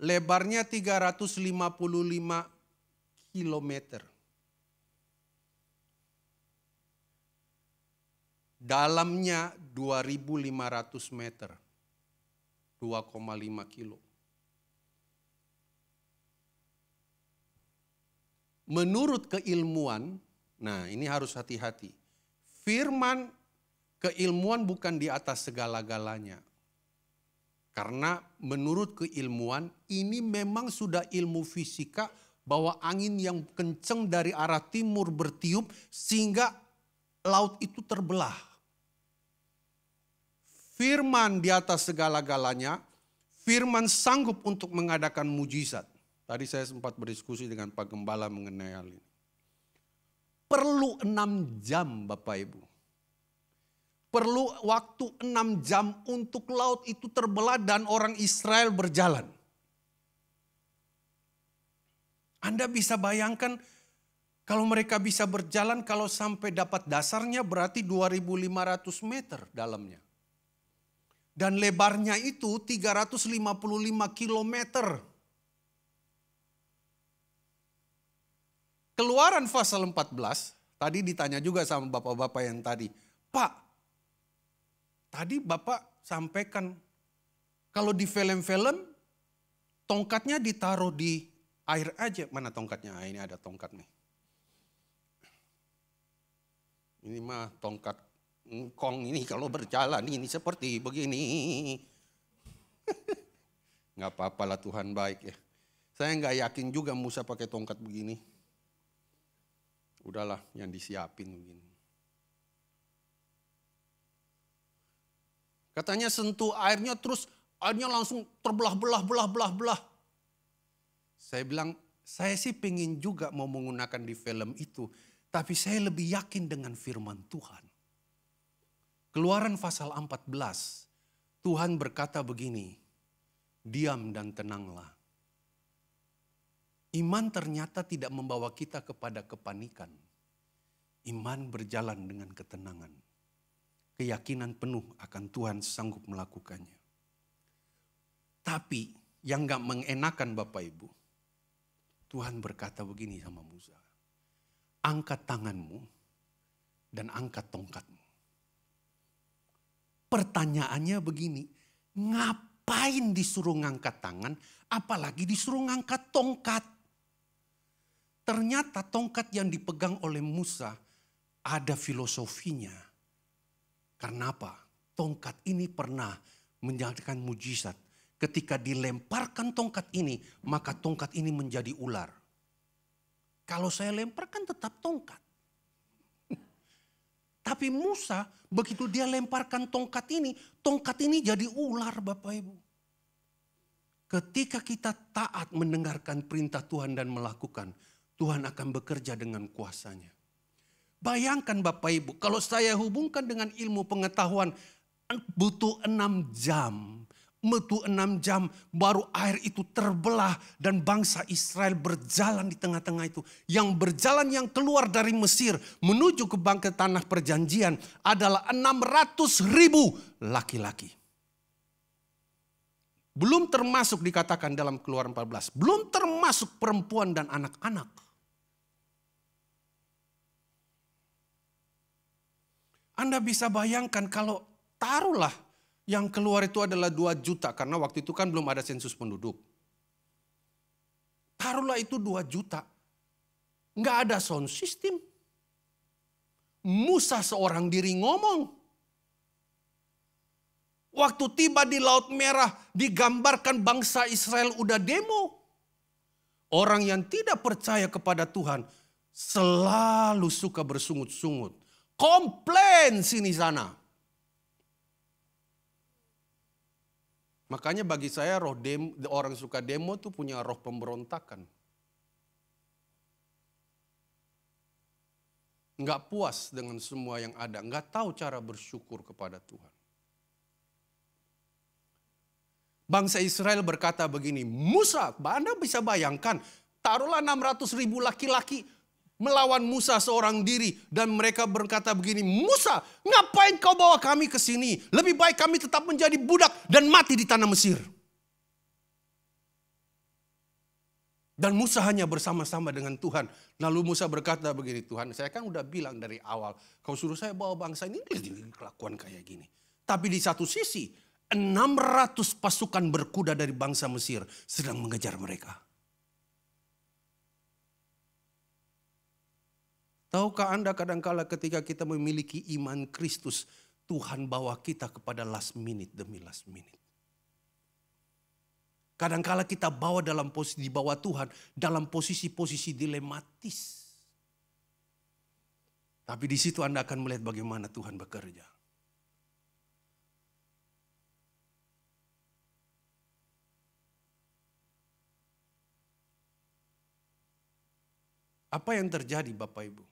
Lebarnya 355 kilometer. Dalamnya 2.500 meter. 2,5 kilo. Menurut keilmuan, nah ini harus hati-hati. Firman keilmuan bukan di atas segala-galanya. Karena menurut keilmuan ini memang sudah ilmu fisika bahwa angin yang kencang dari arah timur bertiup sehingga laut itu terbelah. Firman di atas segala-galanya, firman sanggup untuk mengadakan mujizat. Tadi saya sempat berdiskusi dengan Pak Gembala mengenai hal ini. Perlu 6 jam Bapak Ibu. Perlu waktu 6 jam untuk laut itu terbelah dan orang Israel berjalan. Anda bisa bayangkan kalau mereka bisa berjalan, kalau sampai dapat dasarnya berarti 2.500 meter dalamnya. Dan lebarnya itu 355 kilometer. Keluaran pasal 14, tadi ditanya juga sama bapak-bapak yang tadi. Pak, tadi Bapak sampaikan kalau di film-film tongkatnya ditaruh di air aja. Mana tongkatnya? Ini ada tongkat nih. Ini mah tongkat engkong ini kalau berjalan ini seperti begini. Nggak apa-apalah Tuhan baik ya. Saya nggak yakin juga Musa pakai tongkat begini. Udahlah yang disiapin begini. Katanya sentuh airnya terus airnya langsung terbelah. Saya bilang, saya sih pengen juga mau menggunakan di film itu. Tapi saya lebih yakin dengan firman Tuhan. Keluaran pasal 14, Tuhan berkata begini, diam dan tenanglah. Iman ternyata tidak membawa kita kepada kepanikan. Iman berjalan dengan ketenangan. Keyakinan penuh akan Tuhan sanggup melakukannya. Tapi yang gak mengenakan Bapak Ibu, Tuhan berkata begini sama Musa. Angkat tanganmu dan angkat tongkatmu. Pertanyaannya begini, ngapain disuruh ngangkat tangan, apalagi disuruh ngangkat tongkat? Ternyata tongkat yang dipegang oleh Musa ada filosofinya. Karena apa? Tongkat ini pernah menjadikan mujizat. Ketika dilemparkan tongkat ini, maka tongkat ini menjadi ular. Kalau saya lemparkan tetap tongkat. Tapi Musa begitu dia lemparkan tongkat ini jadi ular Bapak Ibu. Ketika kita taat mendengarkan perintah Tuhan dan melakukan, Tuhan akan bekerja dengan kuasanya. Bayangkan Bapak Ibu, kalau saya hubungkan dengan ilmu pengetahuan, butuh 6 jam. Butuh 6 jam baru air itu terbelah dan bangsa Israel berjalan di tengah-tengah itu. Yang berjalan yang keluar dari Mesir menuju ke bangkai tanah perjanjian adalah 600.000 laki-laki. Belum termasuk dikatakan dalam Keluaran 14, belum termasuk perempuan dan anak-anak. Anda bisa bayangkan kalau taruhlah yang keluar itu adalah 2 juta karena waktu itu kan belum ada sensus penduduk. Taruhlah itu 2 juta. nggak ada sound system. Musa seorang diri ngomong. Waktu tiba di Laut Merah digambarkan bangsa Israel udah demo. Orang yang tidak percaya kepada Tuhan selalu suka bersungut-sungut. Komplain sini sana. Makanya bagi saya orang suka demo tuh punya roh pemberontakan. Nggak puas dengan semua yang ada. Nggak tahu cara bersyukur kepada Tuhan. Bangsa Israel berkata begini, Musa, Anda bisa bayangkan, taruhlah 600.000 laki-laki melawan Musa seorang diri. Dan mereka berkata begini, Musa, ngapain kau bawa kami ke sini? Lebih baik kami tetap menjadi budak dan mati di tanah Mesir. Dan Musa hanya bersama-sama dengan Tuhan. Lalu Musa berkata begini, Tuhan, saya kan udah bilang dari awal, kau suruh saya bawa bangsa ini kelakuan kayak gini. Tapi di satu sisi, 600 pasukan berkuda dari bangsa Mesir sedang mengejar mereka. Tahukah Anda kadangkala ketika kita memiliki iman Kristus, Tuhan bawa kita kepada last minute demi last minute. Kadangkala kita bawa dalam posisi di bawah Tuhan, dalam posisi-posisi dilematis. Tapi di situ Anda akan melihat bagaimana Tuhan bekerja. Apa yang terjadi Bapak Ibu?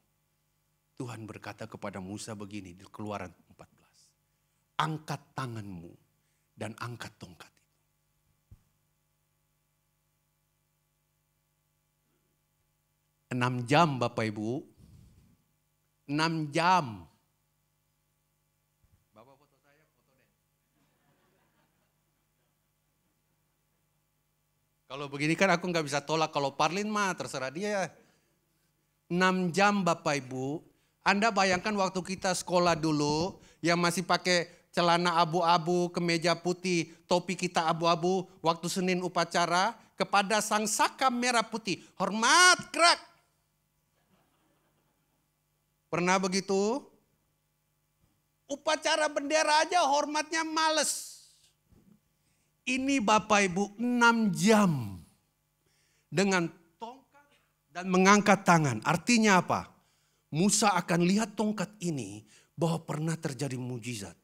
Tuhan berkata kepada Musa begini di Keluaran 14. Angkat tanganmu dan angkat tongkat itu. 6 jam Bapak Ibu. 6 jam. Bapak foto saya, foto deh. Kalau begini kan aku nggak bisa tolak. Kalau Parlin mah terserah dia. 6 jam Bapak Ibu. Anda bayangkan waktu kita sekolah dulu yang masih pakai celana abu-abu, kemeja putih, topi kita abu-abu. Waktu Senin upacara kepada sang saka merah putih. Hormat gerak. Pernah begitu? Upacara bendera aja hormatnya males. Ini Bapak Ibu 6 jam. Dengan tongkat dan mengangkat tangan. Artinya apa? Musa akan lihat tongkat ini bahwa pernah terjadi mujizat.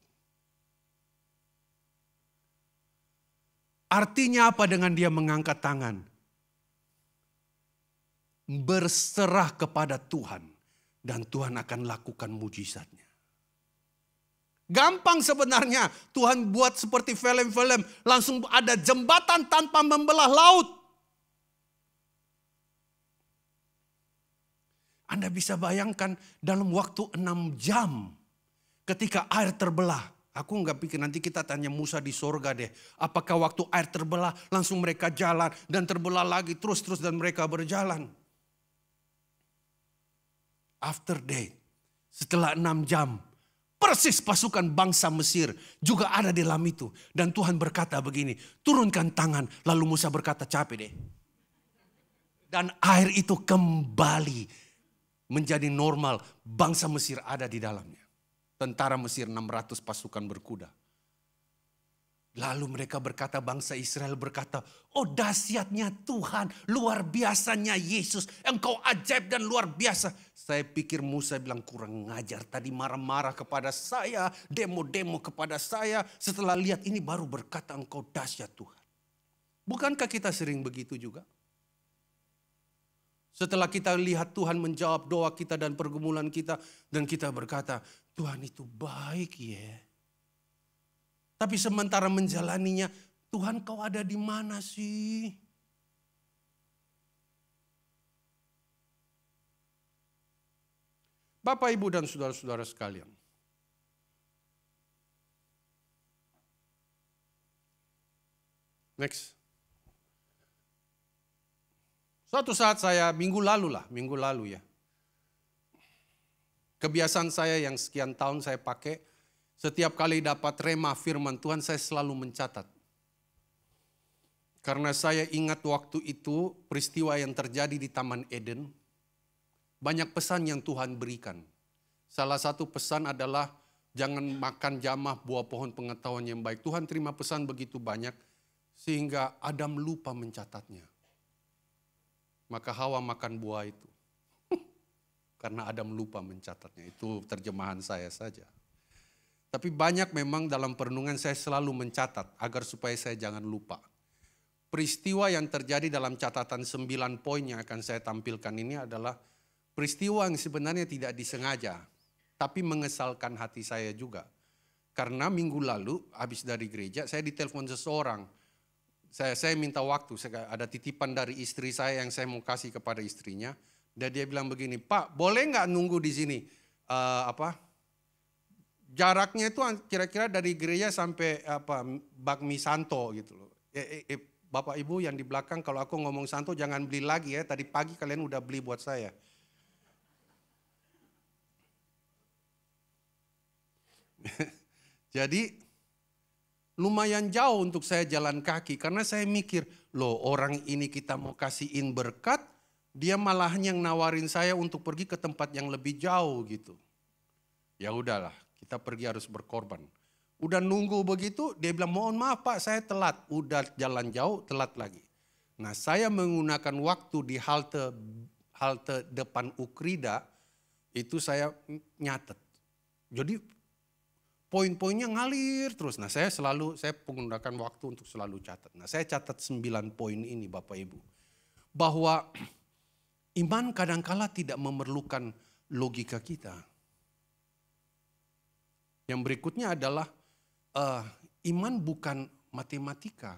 Artinya apa dengan dia mengangkat tangan? Berserah kepada Tuhan. Dan Tuhan akan lakukan mujizatnya. Gampang sebenarnya. Tuhan buat seperti film-film. Langsung ada jembatan tanpa membelah laut. Anda bisa bayangkan dalam waktu 6 jam. Ketika air terbelah. Aku nggak pikir nanti kita tanya Musa di sorga deh. Apakah waktu air terbelah langsung mereka jalan. Dan terbelah lagi terus-terus dan mereka berjalan. After that, setelah 6 jam, persis pasukan bangsa Mesir juga ada di dalam itu. Dan Tuhan berkata begini, turunkan tangan. Lalu Musa berkata, capek deh. Dan air itu kembali menjadi normal. Bangsa Mesir ada di dalamnya. Tentara Mesir 600 pasukan berkuda. Lalu mereka berkata, bangsa Israel berkata, oh dahsyatnya Tuhan, luar biasanya Yesus, engkau ajaib dan luar biasa. Saya pikir Musa bilang kurang ngajar, tadi marah-marah kepada saya, demo-demo kepada saya. Setelah lihat ini baru berkata engkau dahsyat Tuhan. Bukankah kita sering begitu juga? Setelah kita lihat Tuhan menjawab doa kita dan pergumulan kita. Dan kita berkata, Tuhan itu baik ya. Tapi sementara menjalaninya, Tuhan kau ada di mana sih? Bapak, Ibu, dan saudara-saudara sekalian. Next. Suatu saat saya, minggu lalu ya. Kebiasaan saya yang sekian tahun saya pakai, setiap kali dapat rema firman Tuhan saya selalu mencatat. Karena saya ingat waktu itu peristiwa yang terjadi di Taman Eden. banyak pesan yang Tuhan berikan. Salah satu pesan adalah jangan makan jamah buah pohon pengetahuan yang baik. Tuhan terima pesan begitu banyak sehingga Adam lupa mencatatnya. Maka Hawa makan buah itu. Karena Adam lupa mencatatnya. Itu terjemahan saya saja. Tapi banyak memang dalam perenungan saya selalu mencatat agar supaya saya jangan lupa. Peristiwa yang terjadi dalam catatan 9 poin yang akan saya tampilkan ini adalah peristiwa yang sebenarnya tidak disengaja. Tapi mengesalkan hati saya juga. Karena minggu lalu habis dari gereja saya ditelepon seseorang. Saya minta waktu, ada titipan dari istri saya yang saya mau kasih kepada istrinya. Dan dia bilang begini, Pak boleh nggak nunggu di sini? Jaraknya itu kira-kira dari gereja sampai Bakmi Santo gitu loh. Bapak Ibu yang di belakang kalau aku ngomong Santo jangan beli lagi ya. Tadi pagi kalian udah beli buat saya. Jadi lumayan jauh untuk saya jalan kaki. Karena saya mikir, loh orang ini kita mau kasihin berkat. Dia malah yang nawarin saya untuk pergi ke tempat yang lebih jauh gitu. Ya udahlah. Kita pergi harus berkorban. Udah nunggu begitu, dia bilang mohon maaf Pak saya telat. Udah jalan jauh, telat lagi. Nah saya menggunakan waktu di halte depan Ukrida, itu saya nyatet. Jadi poin-poinnya ngalir terus. Nah saya menggunakan waktu untuk selalu catat. Nah saya catat 9 poin ini Bapak Ibu. Bahwa iman kadangkala tidak memerlukan logika kita. Yang berikutnya adalah iman bukan matematika.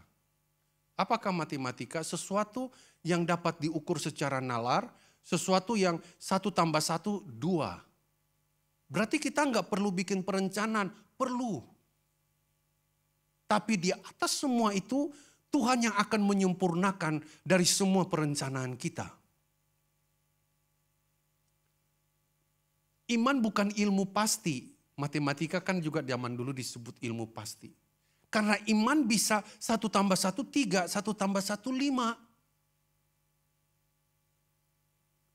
Apakah matematika? Sesuatu yang dapat diukur secara nalar, sesuatu yang 1 tambah 1, 2. Berarti kita nggak perlu bikin perencanaan, perlu. Tapi di atas semua itu Tuhan yang akan menyempurnakan dari semua perencanaan kita. Iman bukan ilmu pasti. Matematika kan juga zaman dulu disebut ilmu pasti. Karena iman bisa 1 tambah 1, 3, 1 tambah 1, 5.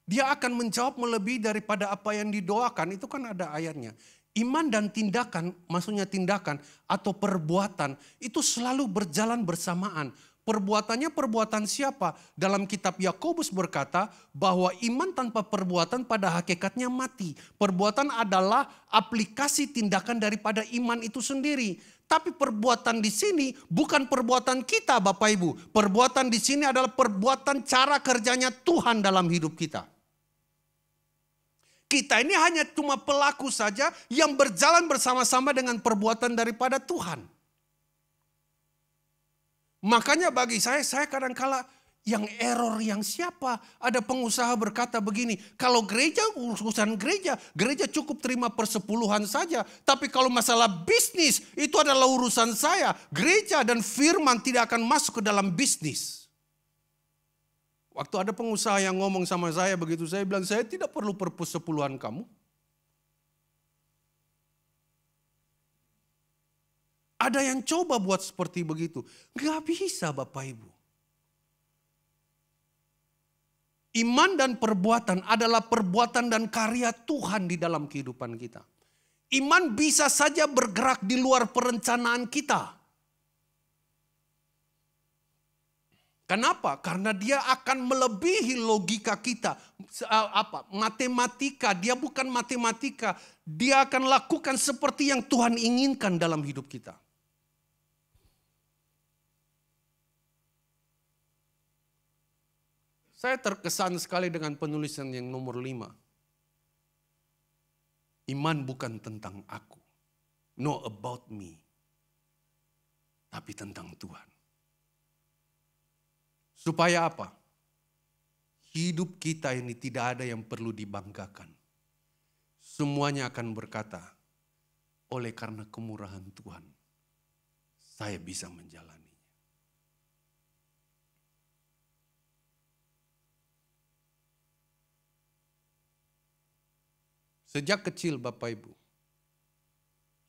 Dia akan menjawab melebihi daripada apa yang didoakan. Itu kan ada ayatnya. Iman dan tindakan, maksudnya tindakan atau perbuatan itu selalu berjalan bersamaan. Perbuatannya perbuatan siapa? Dalam kitab Yakobus berkata bahwa iman tanpa perbuatan pada hakikatnya mati. Perbuatan adalah aplikasi tindakan daripada iman itu sendiri. Tapi perbuatan di sini bukan perbuatan kita Bapak Ibu. Perbuatan di sini adalah perbuatan cara kerjanya Tuhan dalam hidup kita. Kita ini hanya cuma pelaku saja yang berjalan bersama-sama dengan perbuatan daripada Tuhan. Makanya bagi saya kadang-kala yang error yang siapa? Ada pengusaha berkata begini, kalau gereja urusan gereja cukup terima persepuluhan saja. Tapi kalau masalah bisnis itu adalah urusan saya. Gereja dan firman tidak akan masuk ke dalam bisnis. Waktu ada pengusaha yang ngomong sama saya begitu, saya bilang saya tidak perlu persepuluhan kamu. Ada yang coba buat seperti begitu. Gak bisa Bapak Ibu. Iman dan perbuatan adalah perbuatan dan karya Tuhan di dalam kehidupan kita. Iman bisa saja bergerak di luar perencanaan kita. Kenapa? Karena dia akan melebihi logika kita. Matematika, dia bukan matematika. Dia akan lakukan seperti yang Tuhan inginkan dalam hidup kita. Saya terkesan sekali dengan penulisan yang nomor 5. Iman bukan tentang aku. No about me. Tapi tentang Tuhan. Supaya apa? Hidup kita ini tidak ada yang perlu dibanggakan. Semuanya akan berkata, oleh karena kemurahan Tuhan, saya bisa menjalani. Sejak kecil Bapak Ibu,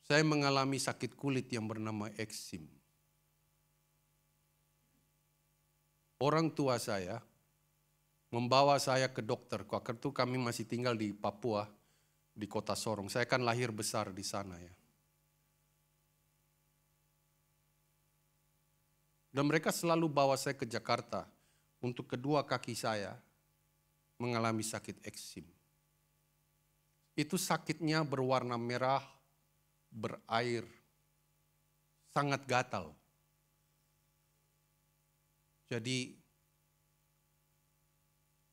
saya mengalami sakit kulit yang bernama eksim. Orang tua saya membawa saya ke dokter. Waktu itu kami masih tinggal di Papua, di kota Sorong. Saya kan lahir besar di sana ya. Dan mereka selalu bawa saya ke Jakarta untuk kedua kaki saya mengalami sakit eksim. Itu sakitnya berwarna merah, berair, sangat gatal. Jadi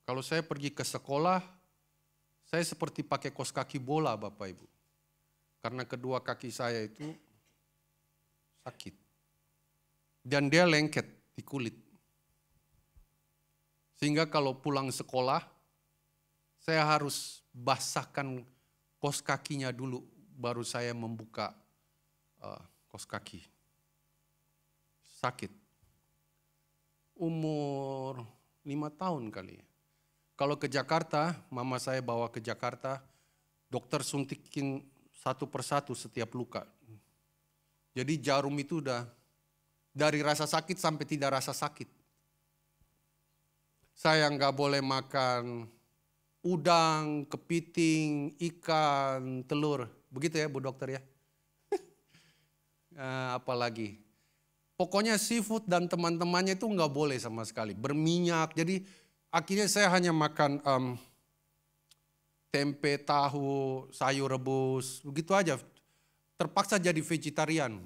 kalau saya pergi ke sekolah, saya seperti pakai kaos kaki bola Bapak Ibu. Karena kedua kaki saya itu sakit. Dan dia lengket di kulit. Sehingga kalau pulang sekolah, saya harus basahkan kaos kakinya dulu, baru saya membuka kaos kaki. Sakit. Umur 5 tahun kali. Kalau ke Jakarta, mama saya bawa ke Jakarta, dokter suntikin satu persatu setiap luka. Jadi jarum itu udah dari rasa sakit sampai tidak rasa sakit. Saya nggak boleh makan udang, kepiting, ikan, telur. Begitu ya Bu Dokter ya. Apalagi. Pokoknya seafood dan teman-temannya itu nggak boleh sama sekali. Berminyak, jadi akhirnya saya hanya makan tempe, tahu, sayur rebus, begitu aja. Terpaksa jadi vegetarian.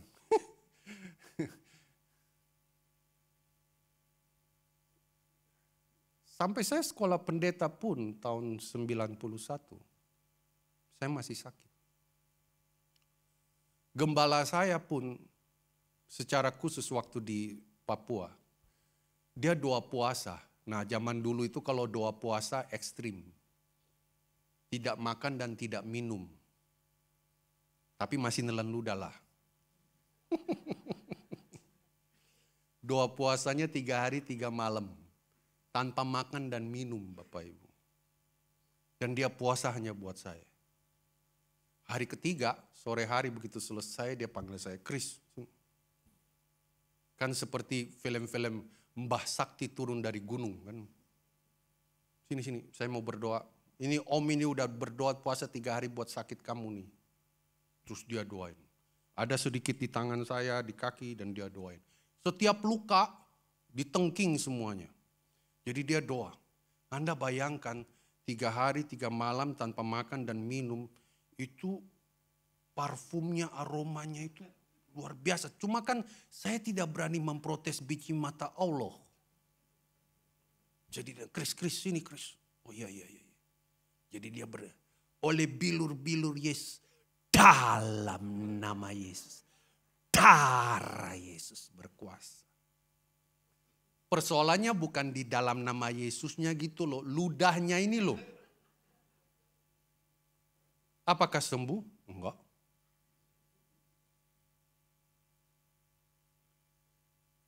Sampai saya sekolah pendeta pun tahun 91, saya masih sakit. Gembala saya pun secara khusus waktu di Papua, dia doa puasa. Nah zaman dulu itu kalau doa puasa ekstrim. Tidak makan dan tidak minum. Tapi masih nelen ludah lah. Doa puasanya 3 hari 3 malam. Tanpa makan dan minum Bapak Ibu. Dan dia puasa hanya buat saya. Hari ketiga, sore hari begitu selesai dia panggil saya, Chris. Kan seperti film-film Mbah Sakti turun dari gunung kan. Sini, saya mau berdoa. Ini om ini udah berdoa puasa 3 hari buat sakit kamu nih. Terus dia doain. Ada sedikit di tangan saya, di kaki dan dia doain. Setiap luka ditengking semuanya. Jadi dia doa. Anda bayangkan 3 hari 3 malam tanpa makan dan minum. Itu parfumnya, aromanya itu luar biasa. Cuma kan saya tidak berani memprotes biji mata Allah. Jadi Chris sini Chris. Oh iya. Jadi dia oleh bilur-bilur Yesus. Dalam nama Yesus. Darah Yesus berkuasa. Persoalannya bukan di dalam nama Yesusnya gitu loh. Ludahnya ini loh. Apakah sembuh? Enggak.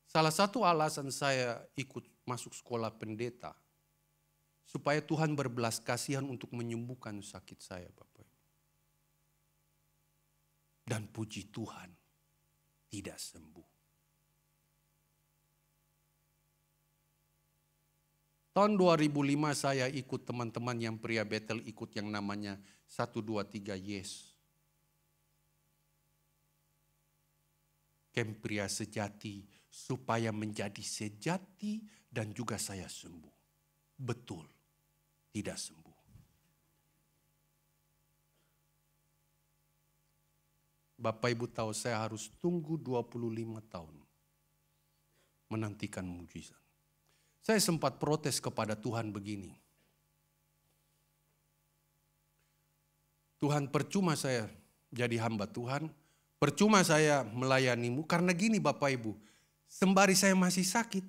Salah satu alasan saya ikut masuk sekolah pendeta. Supaya Tuhan berbelas kasihan untuk menyembuhkan sakit saya Bapak. Dan puji Tuhan tidak sembuh. Tahun 2005 saya ikut teman-teman yang pria Betel ikut yang namanya 123 Yes. Camp pria sejati supaya menjadi sejati dan juga saya sembuh. Betul, tidak sembuh. Bapak Ibu tahu saya harus tunggu 25 tahun menantikan mujizat. Saya sempat protes kepada Tuhan begini. Tuhan, percuma saya jadi hamba Tuhan, percuma saya melayanimu, karena gini Bapak Ibu, sembari saya masih sakit,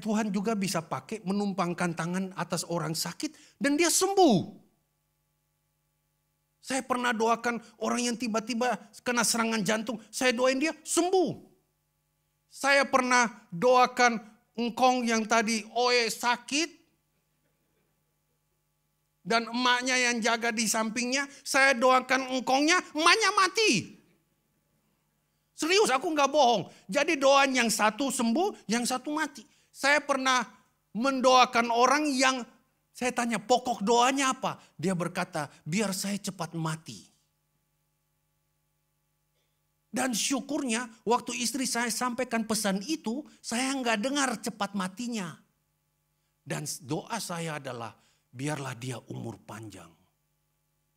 Tuhan juga bisa pakai menumpangkan tangan atas orang sakit dan dia sembuh. Saya pernah doakan orang yang tiba-tiba kena serangan jantung, saya doain dia sembuh. Saya pernah doakan engkong yang tadi sakit dan emaknya yang jaga di sampingnya, saya doakan engkongnya, emaknya mati. Serius, aku nggak bohong. Jadi doan yang satu sembuh, yang satu mati. Saya pernah mendoakan orang yang saya tanya pokok doanya apa? Dia berkata, biar saya cepat mati. Dan syukurnya waktu istri saya sampaikan pesan itu, saya nggak dengar cepat matinya. Dan doa saya adalah, biarlah dia umur panjang.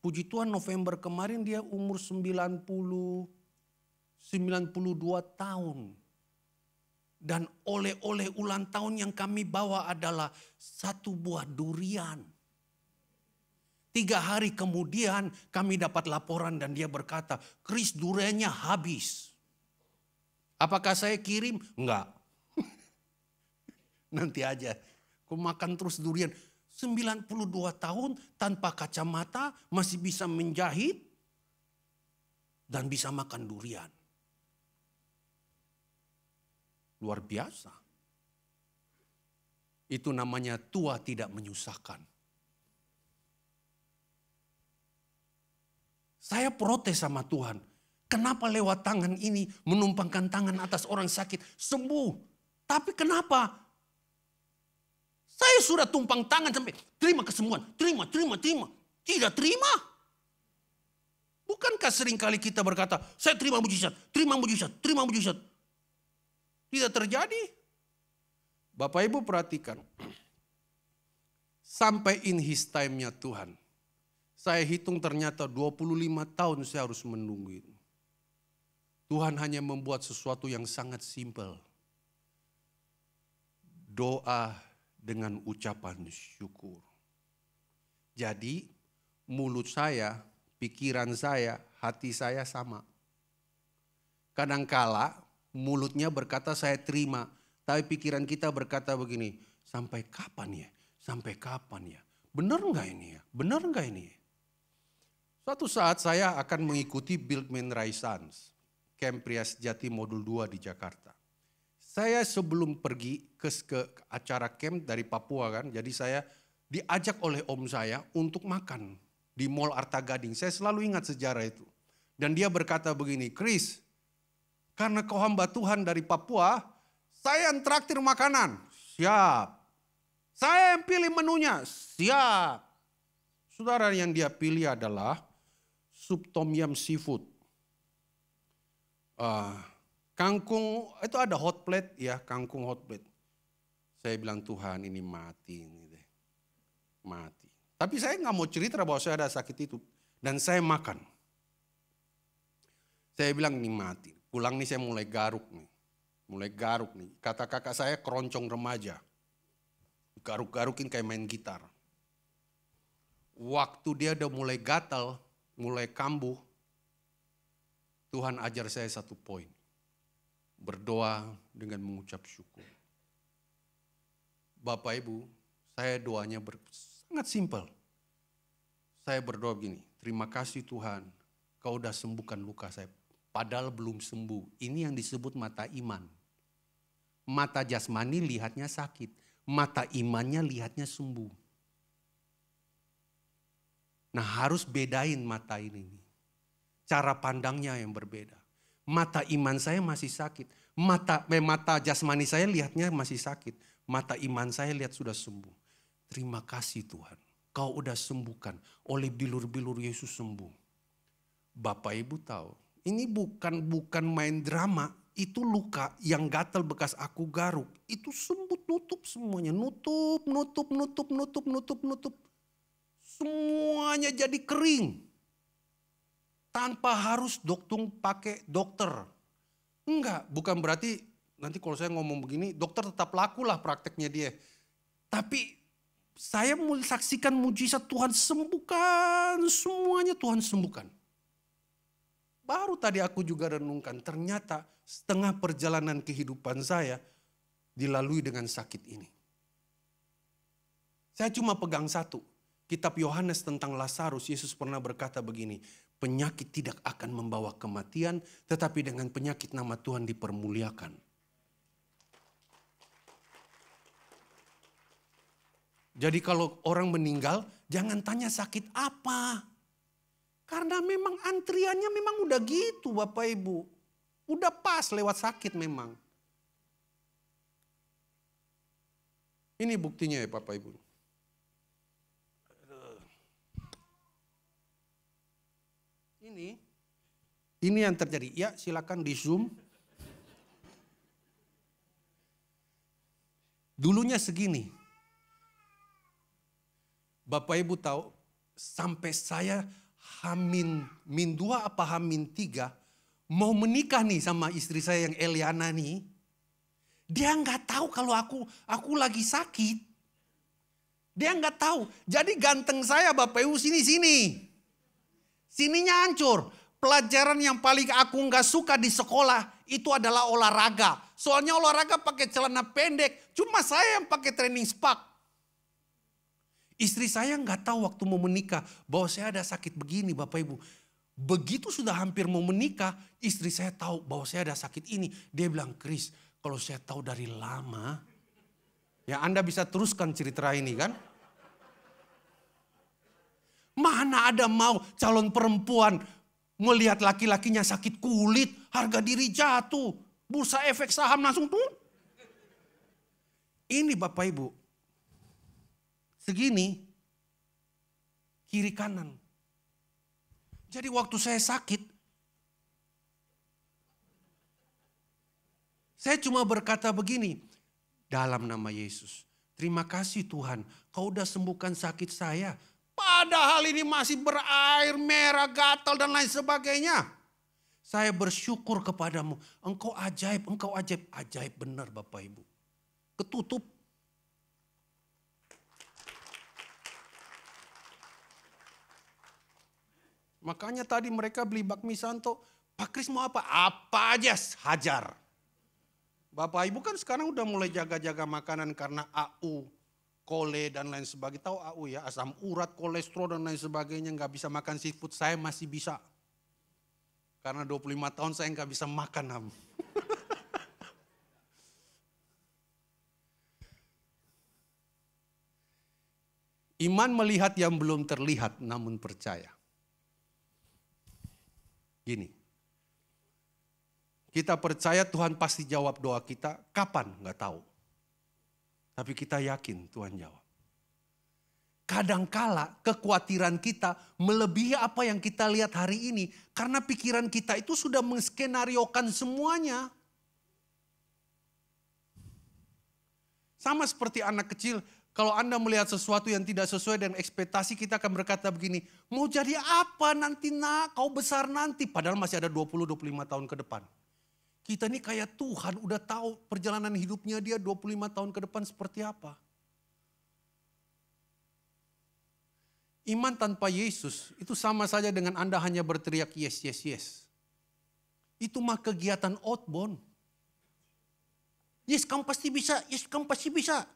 Puji Tuhan November kemarin dia umur 92 tahun. Dan oleh-oleh ulang tahun yang kami bawa adalah 1 buah durian. 3 hari kemudian kami dapat laporan dan dia berkata, Chris duriannya habis. Apakah saya kirim? Enggak. Nanti aja. Kau makan terus durian. 92 tahun tanpa kacamata masih bisa menjahit dan bisa makan durian. Luar biasa. Itu namanya tua tidak menyusahkan. Saya protes sama Tuhan. Kenapa lewat tangan ini menumpangkan tangan atas orang sakit sembuh. Tapi kenapa? Saya sudah tumpang tangan sampai terima kesembuhan. Terima. Tidak terima. Bukankah seringkali kita berkata, saya terima mujizat. Tidak terjadi. Bapak Ibu perhatikan. Sampai in his time-nya Tuhan. Saya hitung ternyata 25 tahun saya harus menunggu itu. Tuhan hanya membuat sesuatu yang sangat simpel. Doa dengan ucapan syukur. Jadi mulut saya, pikiran saya, hati saya sama. Kadangkala mulutnya berkata saya terima, tapi pikiran kita berkata begini, sampai kapan ya? Sampai kapan ya? Benar enggak ini ya? Benar enggak ini ya? Suatu saat saya akan mengikuti Buildman Raisans, Camp Pria Sejati Modul 2 di Jakarta. Saya sebelum pergi ke acara camp dari Papua kan, jadi saya diajak oleh om saya untuk makan di Mall Arta Gading. Saya selalu ingat sejarah itu. Dan dia berkata begini, Chris, karena kau hamba Tuhan dari Papua, saya yang traktir makanan. Siap. Saya yang pilih menunya. Siap. Saudara, yang dia pilih adalah sup tom yum seafood. Kangkung, itu ada hot plate ya, kangkung hot plate. Saya bilang Tuhan ini mati ini deh. Mati. Tapi saya nggak mau cerita bahwa saya ada sakit itu. Dan saya makan. Saya bilang ini mati. Pulang nih saya mulai garuk nih. Kata kakak saya keroncong remaja. Garuk-garukin kayak main gitar. Waktu dia udah mulai gatal, mulai kambuh. Tuhan ajar saya 1 poin. Berdoa dengan mengucap syukur. Bapak Ibu, saya doanya sangat simpel. Saya berdoa begini, terima kasih Tuhan, kau udah sembuhkan luka saya. Padahal belum sembuh. Ini yang disebut mata iman. Mata jasmani lihatnya sakit, mata imannya lihatnya sembuh. Nah harus bedain mata ini. Cara pandangnya yang berbeda. Mata iman saya masih sakit. Mata jasmani saya lihatnya masih sakit. Mata iman saya lihat sudah sembuh. Terima kasih Tuhan. Kau udah sembuhkan. Oleh bilur-bilur Yesus sembuh. Bapak Ibu tahu. Ini bukan main drama. Itu luka yang gatal bekas aku garuk. Itu sembuh, nutup semuanya. Nutup. Semuanya jadi kering. Tanpa harus pakai dokter. Enggak, bukan berarti nanti kalau saya ngomong begini, dokter tetap laku lah prakteknya dia. Tapi saya mau saksikan mujizat Tuhan sembuhkan, semuanya Tuhan sembuhkan. Baru tadi aku juga renungkan, ternyata setengah perjalanan kehidupan saya dilalui dengan sakit ini. Saya cuma pegang satu. Kitab Yohanes tentang Lazarus, Yesus pernah berkata begini, penyakit tidak akan membawa kematian, tetapi dengan penyakit nama Tuhan dipermuliakan. Jadi kalau orang meninggal, jangan tanya sakit apa. Karena memang antriannya memang udah gitu Bapak Ibu. Udah pas lewat sakit memang. Ini buktinya ya Bapak Ibu. Ini yang terjadi. Ya silakan di zoom. Dulunya segini. Bapak Ibu tahu sampai saya min 2 apa min 3 mau menikah nih sama istri saya yang Eliana nih. Dia nggak tahu kalau aku lagi sakit. Dia nggak tahu. Jadi ganteng saya Bapak Ibu sini. Sininya hancur. Pelajaran yang paling aku nggak suka di sekolah itu adalah olahraga. Soalnya olahraga pakai celana pendek. Cuma saya yang pakai training spak. Istri saya nggak tahu waktu mau menikah bahwa saya ada sakit begini Bapak Ibu. Begitu sudah hampir mau menikah, istri saya tahu bahwa saya ada sakit ini. Dia bilang, Kris, kalau saya tahu dari lama, ya Anda bisa teruskan cerita ini kan. Mana ada mau calon perempuan melihat laki-lakinya sakit kulit, harga diri jatuh, bursa efek saham langsung tuh. Ini Bapak Ibu, segini, kiri kanan. Jadi waktu saya sakit, saya cuma berkata begini, dalam nama Yesus, terima kasih Tuhan, kau udah sembuhkan sakit saya. Padahal ini masih berair merah, gatal dan lain sebagainya. Saya bersyukur kepadamu, engkau ajaib, ajaib benar Bapak Ibu. Ketutup. Makanya tadi mereka beli bakmi santo, Pak Kris mau apa? Apa aja hajar. Bapak Ibu kan sekarang udah mulai jaga-jaga makanan karena AU, kole dan lain sebagainya. Tahu AU ya, asam urat, kolesterol dan lain sebagainya. Nggak bisa makan seafood, saya masih bisa. Karena 25 tahun saya nggak bisa makan. Iman melihat yang belum terlihat namun percaya. Gini, kita percaya Tuhan pasti jawab doa kita, kapan nggak tahu. Tapi kita yakin Tuhan jawab. Kadangkala kekhawatiran kita melebihi apa yang kita lihat hari ini. Karena pikiran kita itu sudah menskenariokan semuanya. Sama seperti anak kecil, kalau Anda melihat sesuatu yang tidak sesuai dengan ekspektasi, kita akan berkata begini, mau jadi apa nanti nak, kau besar nanti. Padahal masih ada 20-25 tahun ke depan. Kita ini kayak Tuhan udah tahu perjalanan hidupnya dia 25 tahun ke depan seperti apa. Iman tanpa Yesus itu sama saja dengan Anda hanya berteriak yes, yes, yes. Itu mah kegiatan outbound. Yes, kamu pasti bisa, yes, kamu pasti bisa.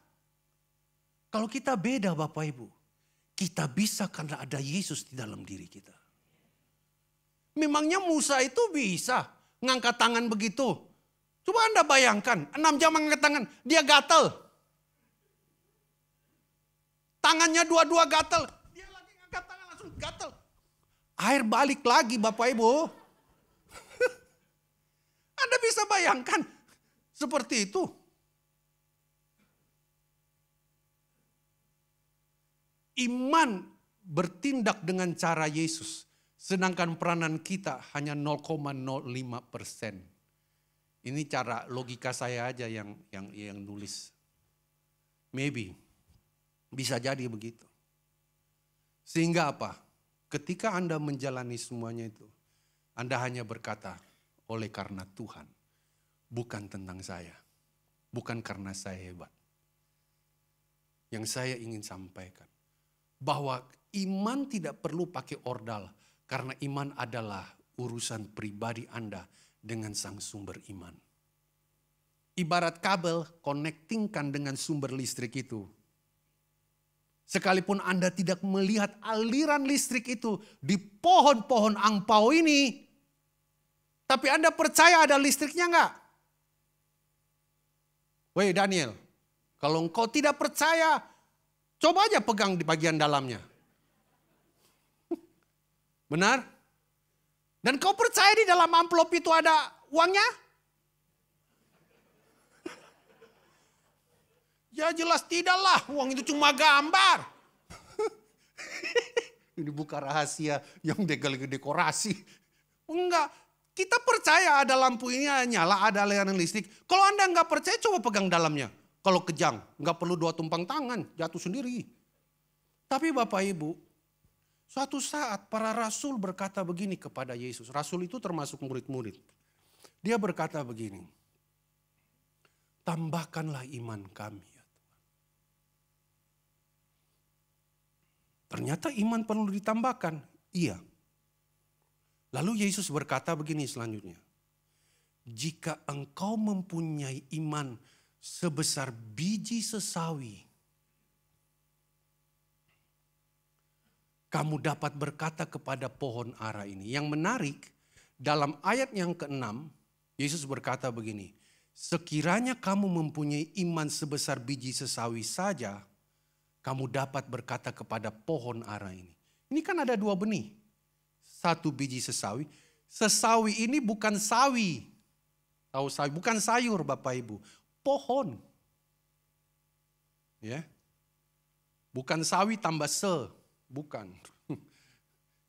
Kalau kita beda Bapak Ibu, kita bisa karena ada Yesus di dalam diri kita. Memangnya Musa itu bisa ngangkat tangan begitu. Coba Anda bayangkan, 6 jam ngangkat tangan, dia gatal. Tangannya dua-dua gatal. Dia lagi ngangkat tangan langsung gatal. Air balik lagi Bapak Ibu. Anda bisa bayangkan seperti itu. Iman bertindak dengan cara Yesus. Sedangkan peranan kita hanya 0,05%. Ini cara logika saya aja yang nulis. Maybe. Bisa jadi begitu. Sehingga apa? Ketika Anda menjalani semuanya itu. Anda hanya berkata, oleh karena Tuhan. Bukan tentang saya. Bukan karena saya hebat. Yang saya ingin sampaikan. Bahwa iman tidak perlu pakai ordal. Karena iman adalah urusan pribadi Anda dengan sang sumber iman. Ibarat kabel connectingkan dengan sumber listrik itu. Sekalipun Anda tidak melihat aliran listrik itu di pohon-pohon angpau ini. Tapi Anda percaya ada listriknya enggak? Woi Daniel, kalau engkau tidak percaya, coba aja pegang di bagian dalamnya. Benar? Dan kau percaya di dalam amplop itu ada uangnya? Ya jelas tidaklah, uang itu cuma gambar. Ini bukan rahasia yang dekorasi. Enggak, kita percaya ada lampu ini nyala, ada aliran listrik. Kalau Anda nggak percaya, coba pegang dalamnya. Kalau kejang, nggak perlu 2 tumpang tangan, jatuh sendiri. Tapi Bapak Ibu, suatu saat para rasul berkata begini kepada Yesus. Rasul itu termasuk murid-murid. Dia berkata begini, tambahkanlah iman kami. Ternyata iman perlu ditambahkan. Iya. Lalu Yesus berkata begini selanjutnya. Jika engkau mempunyai iman sebesar biji sesawi, kamu dapat berkata kepada pohon ara ini. Yang menarik, dalam ayat yang ke-6, Yesus berkata begini. Sekiranya kamu mempunyai iman sebesar biji sesawi saja, kamu dapat berkata kepada pohon ara ini. Ini kan ada 2 benih. 1 biji sesawi. Sesawi ini bukan sawi. Tahu sawi? Bukan sayur Bapak Ibu. Pohon. Ya. Bukan sawi tambah bukan.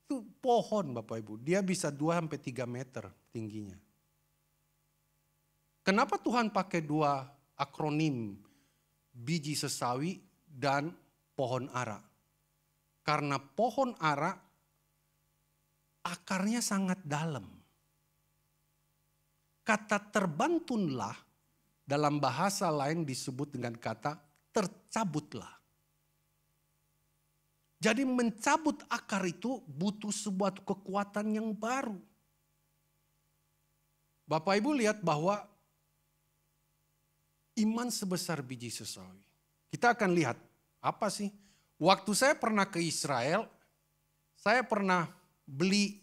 Itu pohon Bapak Ibu. Dia bisa 2-3 meter tingginya. Kenapa Tuhan pakai 2 akronim biji sesawi dan pohon ara? Karena pohon ara akarnya sangat dalam. Kata terbantunlah dalam bahasa lain disebut dengan kata tercabutlah. Jadi mencabut akar itu butuh sebuah kekuatan yang baru. Bapak Ibu lihat bahwa iman sebesar biji sesawi. Kita akan lihat apa sih? Waktu saya pernah ke Israel, saya pernah beli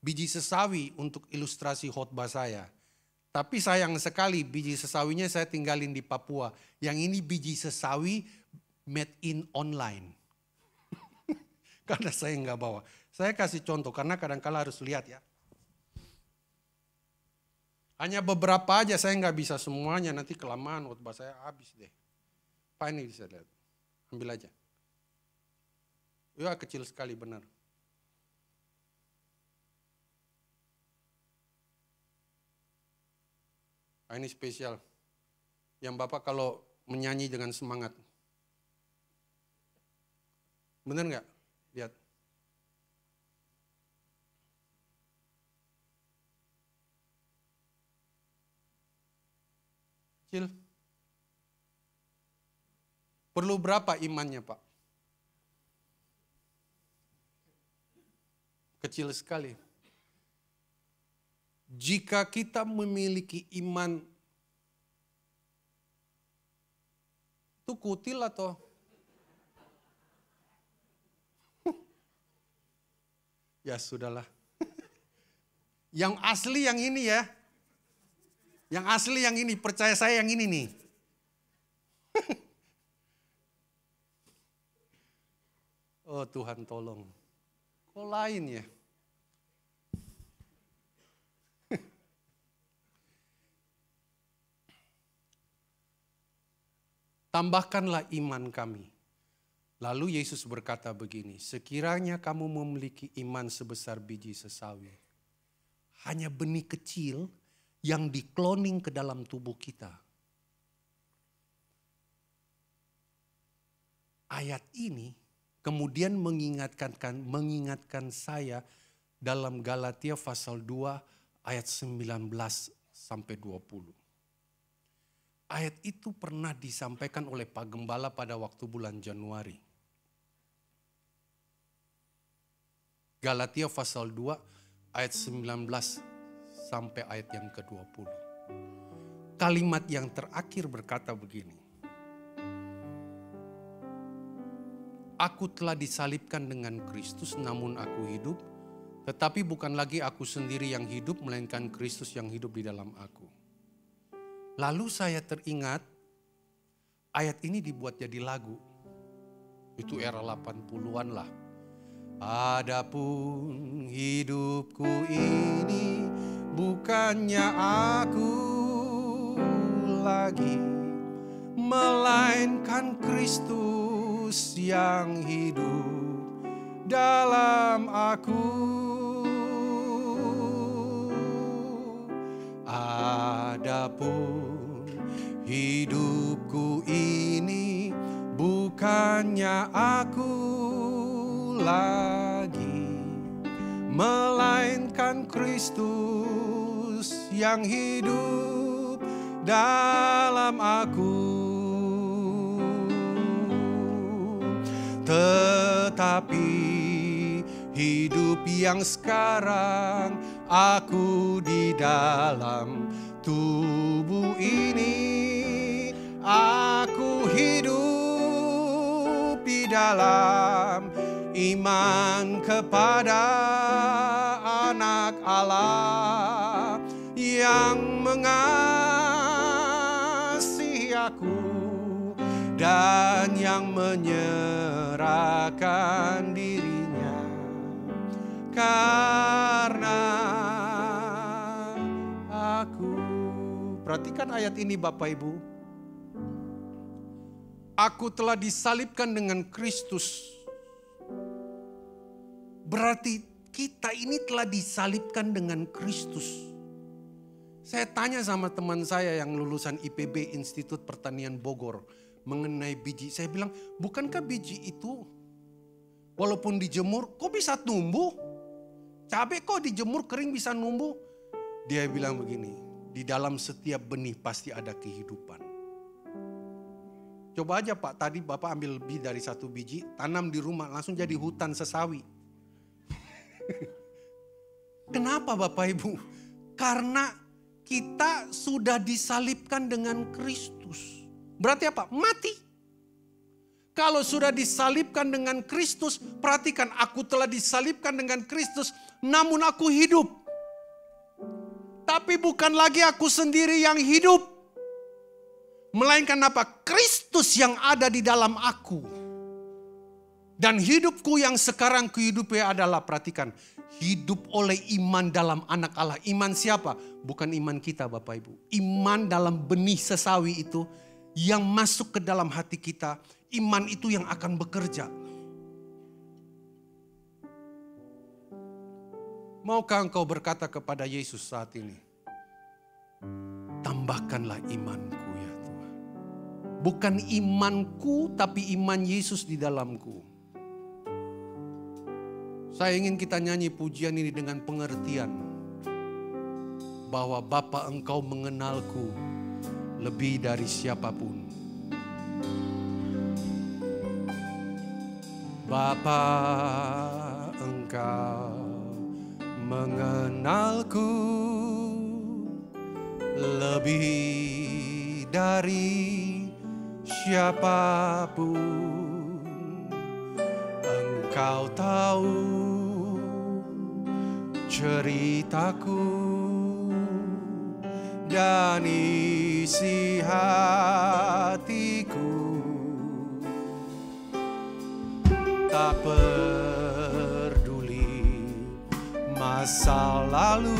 biji sesawi untuk ilustrasi khotbah saya. Tapi sayang sekali biji sesawinya saya tinggalin di Papua. Yang ini biji sesawi made in online. Karena saya nggak bawa. Saya kasih contoh karena kadang-kala harus lihat ya. Hanya beberapa aja, saya nggak bisa semuanya. Nanti kelamaan khotbah saya habis deh. Apa ini bisa lihat? Ambil aja. Ya kecil sekali benar. Nah, ini spesial. Yang Bapak kalau menyanyi dengan semangat. Benar nggak? Lihat. Kecil. Perlu berapa imannya Pak? Kecil sekali. Jika kita memiliki iman, itu kutil atau? Ya sudahlah. Yang asli yang ini ya. Yang asli yang ini, percaya saya yang ini nih. Oh Tuhan tolong. Kok lain ya? Tambahkanlah iman kami. Lalu Yesus berkata begini, sekiranya kamu memiliki iman sebesar biji sesawi, hanya benih kecil yang dikloning ke dalam tubuh kita. Ayat ini kemudian mengingatkan saya dalam Galatia pasal 2 ayat 19 sampai 20. Ayat itu pernah disampaikan oleh Pak Gembala pada waktu bulan Januari. Galatia pasal 2 ayat 19 sampai ayat yang ke-20. Kalimat yang terakhir berkata begini. Aku telah disalibkan dengan Kristus, namun aku hidup. Tetapi bukan lagi aku sendiri yang hidup, melainkan Kristus yang hidup di dalam aku. Lalu saya teringat, ayat ini dibuat jadi lagu. Itu era 80-an lah. Adapun hidupku ini bukannya aku lagi, melainkan melainkan Kristus yang hidup dalam aku. Adapun hidupku ini bukannya aku lagi, melainkan Kristus yang hidup dalam aku. Tetapi hidup yang sekarang aku di dalam tubuh ini, aku hidup di dalam iman kepada Anak Allah yang mengasihi aku dan yang menyerahkan dirinya karena aku. Perhatikan ayat ini Bapak Ibu. Aku telah disalibkan dengan Kristus. Berarti kita ini telah disalibkan dengan Kristus. Saya tanya sama teman saya yang lulusan IPB, Institut Pertanian Bogor, mengenai biji. Saya bilang, bukankah biji itu walaupun dijemur kok bisa tumbuh? Cabai kok dijemur kering bisa numbuh? Dia bilang begini, di dalam setiap benih pasti ada kehidupan. Coba aja Pak, tadi Bapak ambil lebih dari 1 biji, tanam di rumah langsung jadi hutan sesawi. Kenapa Bapak Ibu? Karena kita sudah disalibkan dengan Kristus. Berarti apa? Mati. Kalau sudah disalibkan dengan Kristus, perhatikan, aku telah disalibkan dengan Kristus, namun aku hidup. Tapi bukan lagi aku sendiri yang hidup. Melainkan apa? Kristus yang ada di dalam aku. Dan hidupku yang sekarang kuhidupi adalah, perhatikan, hidup oleh iman dalam Anak Allah. Iman siapa? Bukan iman kita Bapak Ibu. Iman dalam benih sesawi itu yang masuk ke dalam hati kita. Iman itu yang akan bekerja. Maukah engkau berkata kepada Yesus saat ini? Tambahkanlah imanku ya Tuhan. Bukan imanku tapi iman Yesus di dalamku. Saya ingin kita nyanyi pujian ini dengan pengertian bahwa Bapa engkau mengenalku lebih dari siapapun. Bapa engkau mengenalku lebih dari siapapun. Engkau tahu ceritaku dan isi hatiku. Tak peduli masa lalu,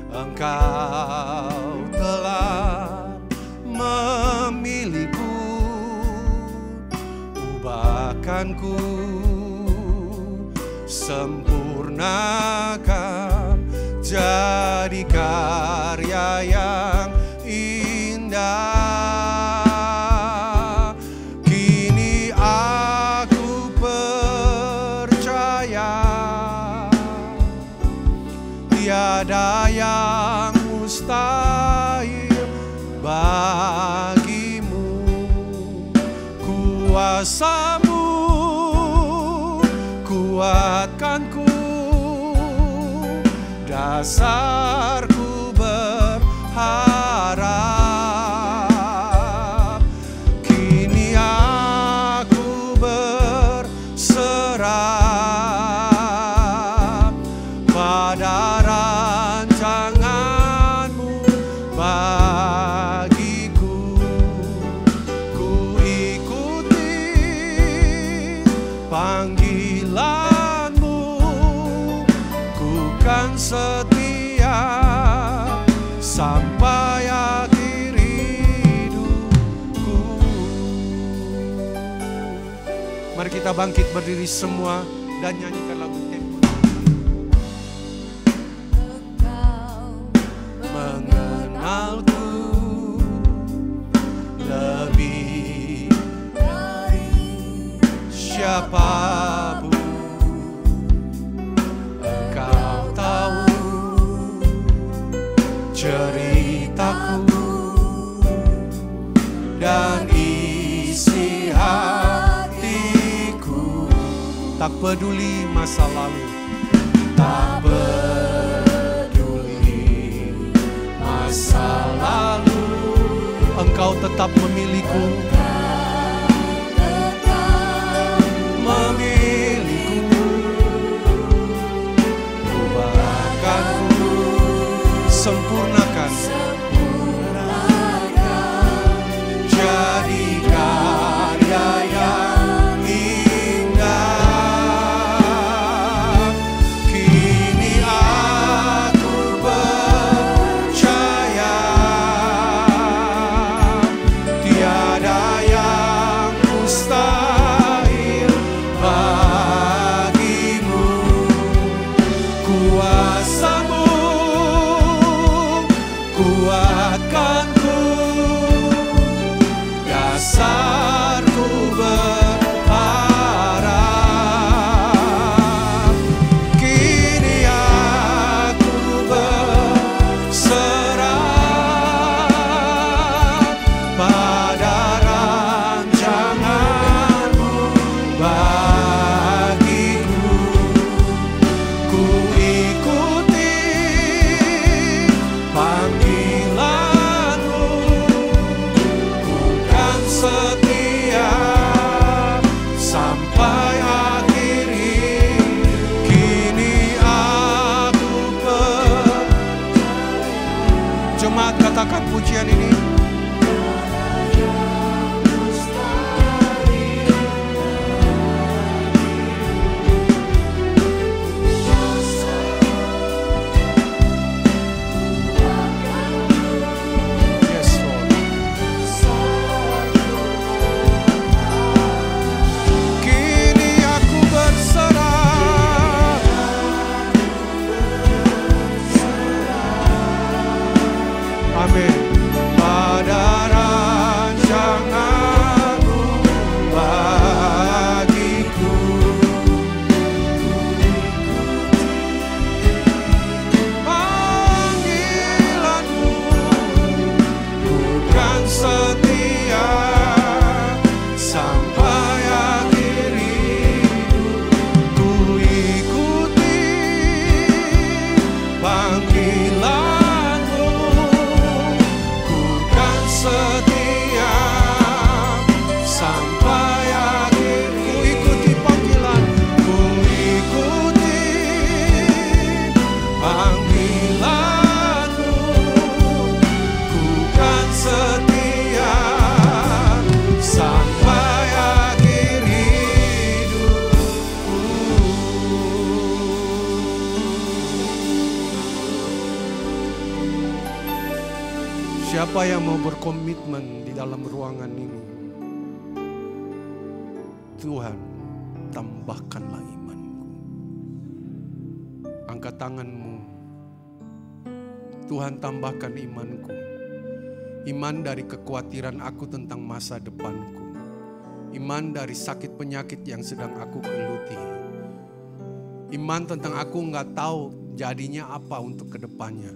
engkau telah memilihku. Ubahkanku, sempurnakan jadi karya yang indah. Kini aku percaya tiada yang mustahil bagimu. Kuasamu kuatkanku, dasarku berharap. Kini aku berserah pada rancanganmu bagiku. Ku ikuti panggilanmu, ku kan setia sampai akhir hidup. Mari kita bangkit berdiri semua dan nyanyikan lagu tempo. Mengenalku lebih dari siapapun. Engkau tahu ceritaku dan isi hatiku. Tak peduli masa lalu, Tak peduli masa lalu, Engkau tetap memiliku. memiliku. Ubahkanku, Sempurnakan jadi karya yang indah. Kini aku percaya tiada yang mustahil bagimu. Kuasamu kuatkanku, dasarku berharap. Kini aku berserah pada rancanganmu bagiku. Ku ikuti panggilanmu, ku kan setia sampai akhir hidup. Kini aku Jemaat katakan pujian ini. Yes, Lord. Kini aku berserah, Amin. pada rancanganmu bagiku. Panggilanmu, ku kan setia sampai akhir hidup. Ku ikuti panggilanmu, ku kan setia sampai akhir hidup. Ku ikuti panggilan, ku ikuti panggilanmu, ku kan setia sampai akhir hidupku. Siapa yang mau berkomitmen di dalam ruangan ini? Tuhan, tambahkanlah imanku. Angkat tanganmu. Tuhan, tambahkan imanku. Iman dari kekhawatiran aku tentang masa depanku. Iman dari sakit penyakit yang sedang aku geluti. Iman tentang aku nggak tahu jadinya apa untuk kedepannya.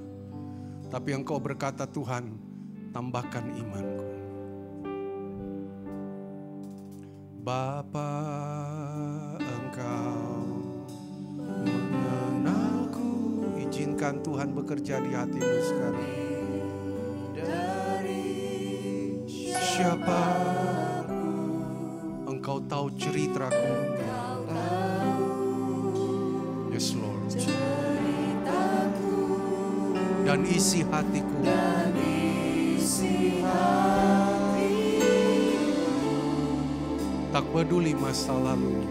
Tapi Engkau berkata, Tuhan, tambahkan imanku. Bapa, Engkau mengenalku. Izinkan Tuhan bekerja di hatimu sekarang. Siapa Engkau tahu ceritaku. Yes, Lord. Dan isi hatiku. Tak peduli masa lalu.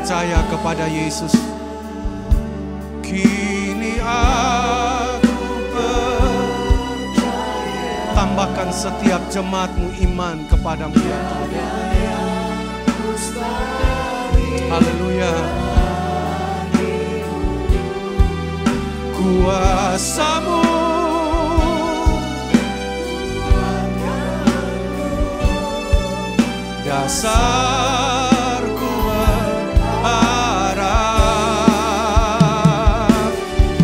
percaya kepada Yesus. Kini aku percaya. Tambahkan setiap jemaatmu iman kepadamu ya Tuhan. Haleluya. Kuasa-Mu dasarku berharap.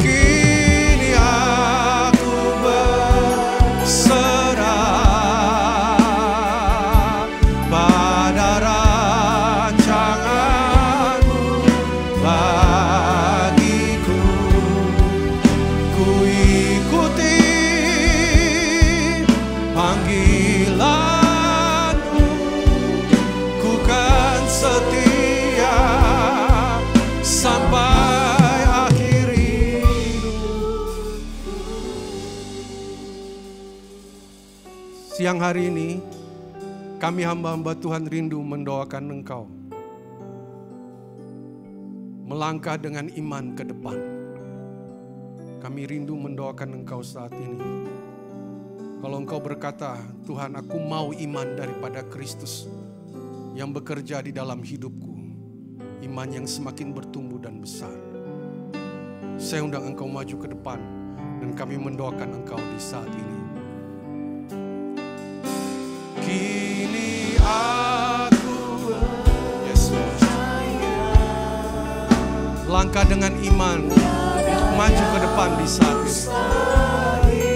Kini aku berserah pada rancangan-Mu bagiku. Ku ikuti panggilan-Mu, ku kan setia sampai akhir hidup. Siang hari ini kami hamba-hamba Tuhan rindu mendoakan Engkau melangkah dengan iman ke depan. Kami rindu mendoakan Engkau saat ini. Kalau Engkau berkata, Tuhan aku mau iman daripada Kristus yang bekerja di dalam hidupku. Iman yang semakin bertumbuh dan besar. Saya undang Engkau maju ke depan dan kami mendoakan Engkau di saat ini. Kini aku langkah dengan iman, maju ke depan di saat ini.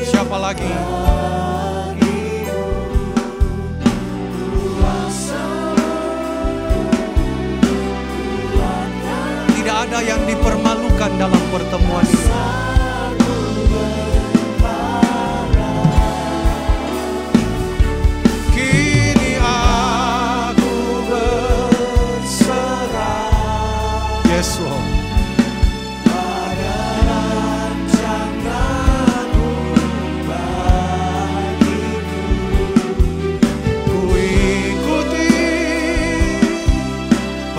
Siapa lagi? Tidak ada yang dipermalukan dalam pertemuan ini. Kini aku berserah. Yes, Lord.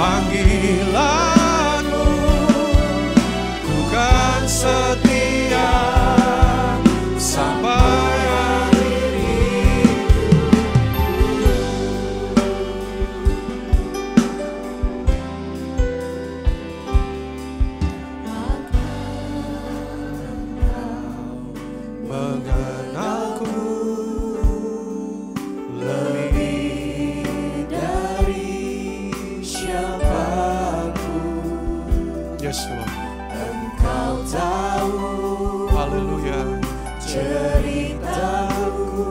Panggilan-Mu, ku kan setia sampai akhir hidup. Mengenalku lebih dari siapapun. Yes, Lord. Engkau tahu Haleluya. ceritaku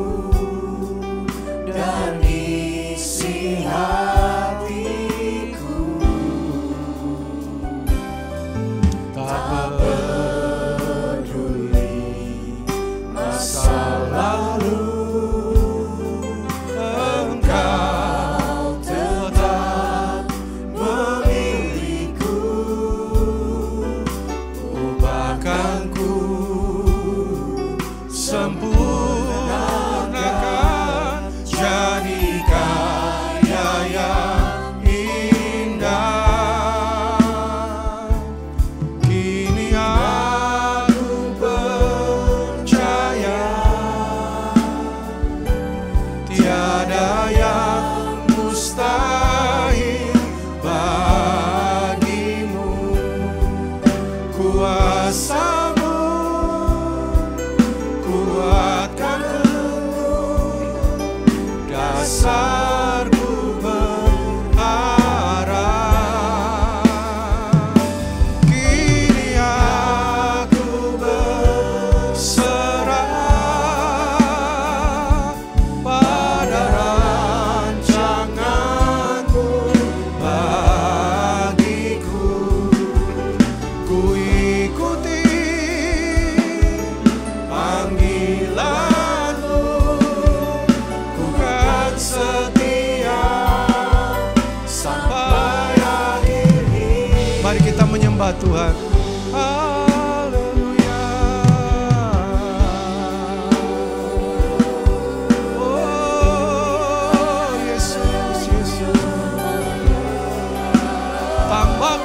dan isi hatiku. Tak peduli masa lalu, Engkau tetap memilihku. Ubahkanku, sempurnakan, jadi karya yang indah. Kini aku percaya tiada yang mustahil bagimu. Kuasa-Mu kuatkan teguh dasarku berharap. Kini aku berserah pada rancangan-Mu bagiku. Ku ikuti panggilan-Mu, ku kan setia sampai akhir hidup. Mari kita menyembah Tuhan. Haleluya. Oh Yesus, Yesus. Tambah